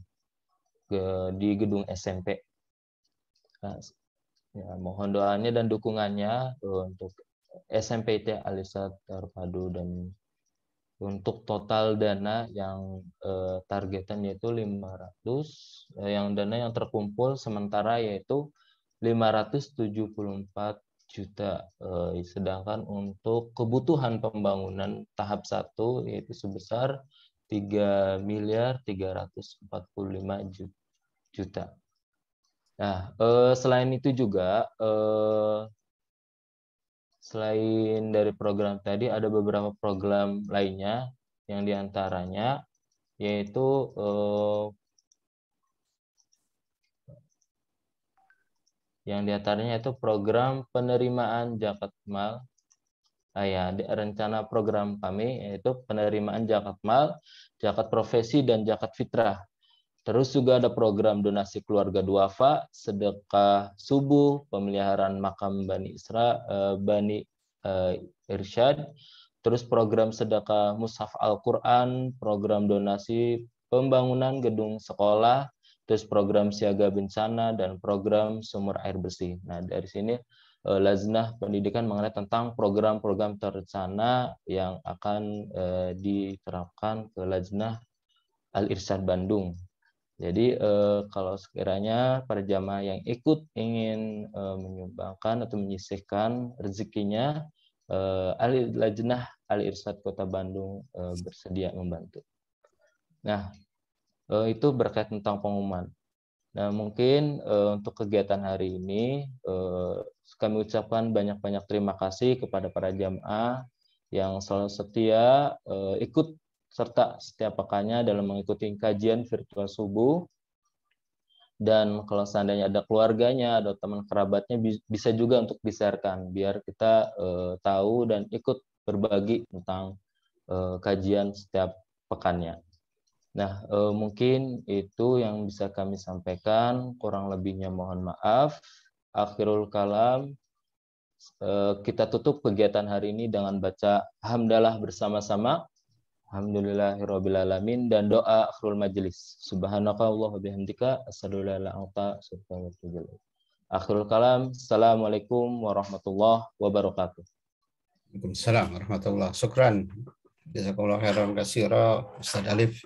di gedung SMP. Nah, ya, mohon doanya dan dukungannya untuk SMP IT Al-Irsyad Terpadu, dan untuk total dana yang targetan yaitu 500, yang dana yang terkumpul sementara yaitu 574 juta, sedangkan untuk kebutuhan pembangunan tahap 1 yaitu sebesar 3.345 juta. Nah, selain itu juga selain dari program tadi ada beberapa program lainnya, yang diantaranya yaitu program penerimaan zakat mal. Rencana program kami yaitu penerimaan zakat mal, zakat profesi, dan zakat fitrah. Terus juga ada program donasi keluarga duafa, sedekah subuh, pemeliharaan makam Bani Irsyad, terus program sedekah mushaf Al-Quran, program donasi pembangunan gedung sekolah, terus program siaga bencana, dan program sumur air bersih. Nah, dari sini Lajnah Pendidikan mengenai tentang program-program terencana yang akan diterapkan ke Lajnah Al-Irsyad Bandung. Jadi kalau sekiranya para jamaah yang ikut ingin menyumbangkan atau menyisihkan rezekinya, Lajnah Al-Irsyad Kota Bandung bersedia membantu. Nah, itu berkait tentang pengumuman. Nah, mungkin untuk kegiatan hari ini kami ucapkan banyak-banyak terima kasih kepada para jamaah yang selalu setia ikut serta setiap pekannya dalam mengikuti kajian virtual subuh. Dan kalau seandainya ada keluarganya, ada teman kerabatnya, bisa juga untuk di-share-kan biar kita tahu dan ikut berbagi tentang kajian setiap pekannya. Nah, mungkin itu yang bisa kami sampaikan, kurang lebihnya mohon maaf. Akhirul kalam, kita tutup kegiatan hari ini dengan baca hamdalah bersama-sama. Alhamdulillahirrabbilalamin, dan doa akhirul majelis. Subhanakallahumma bihamdika asyhadu an la ilaha illa anta astaghfiruka wa atubu ilaik. Akhirul kalam. Assalamualaikum warahmatullahi wabarakatuh. Waalaikumsalam warahmatullahi wabarakatuh. Syukran. Jazakallahu khairan katsira Ustaz Alif.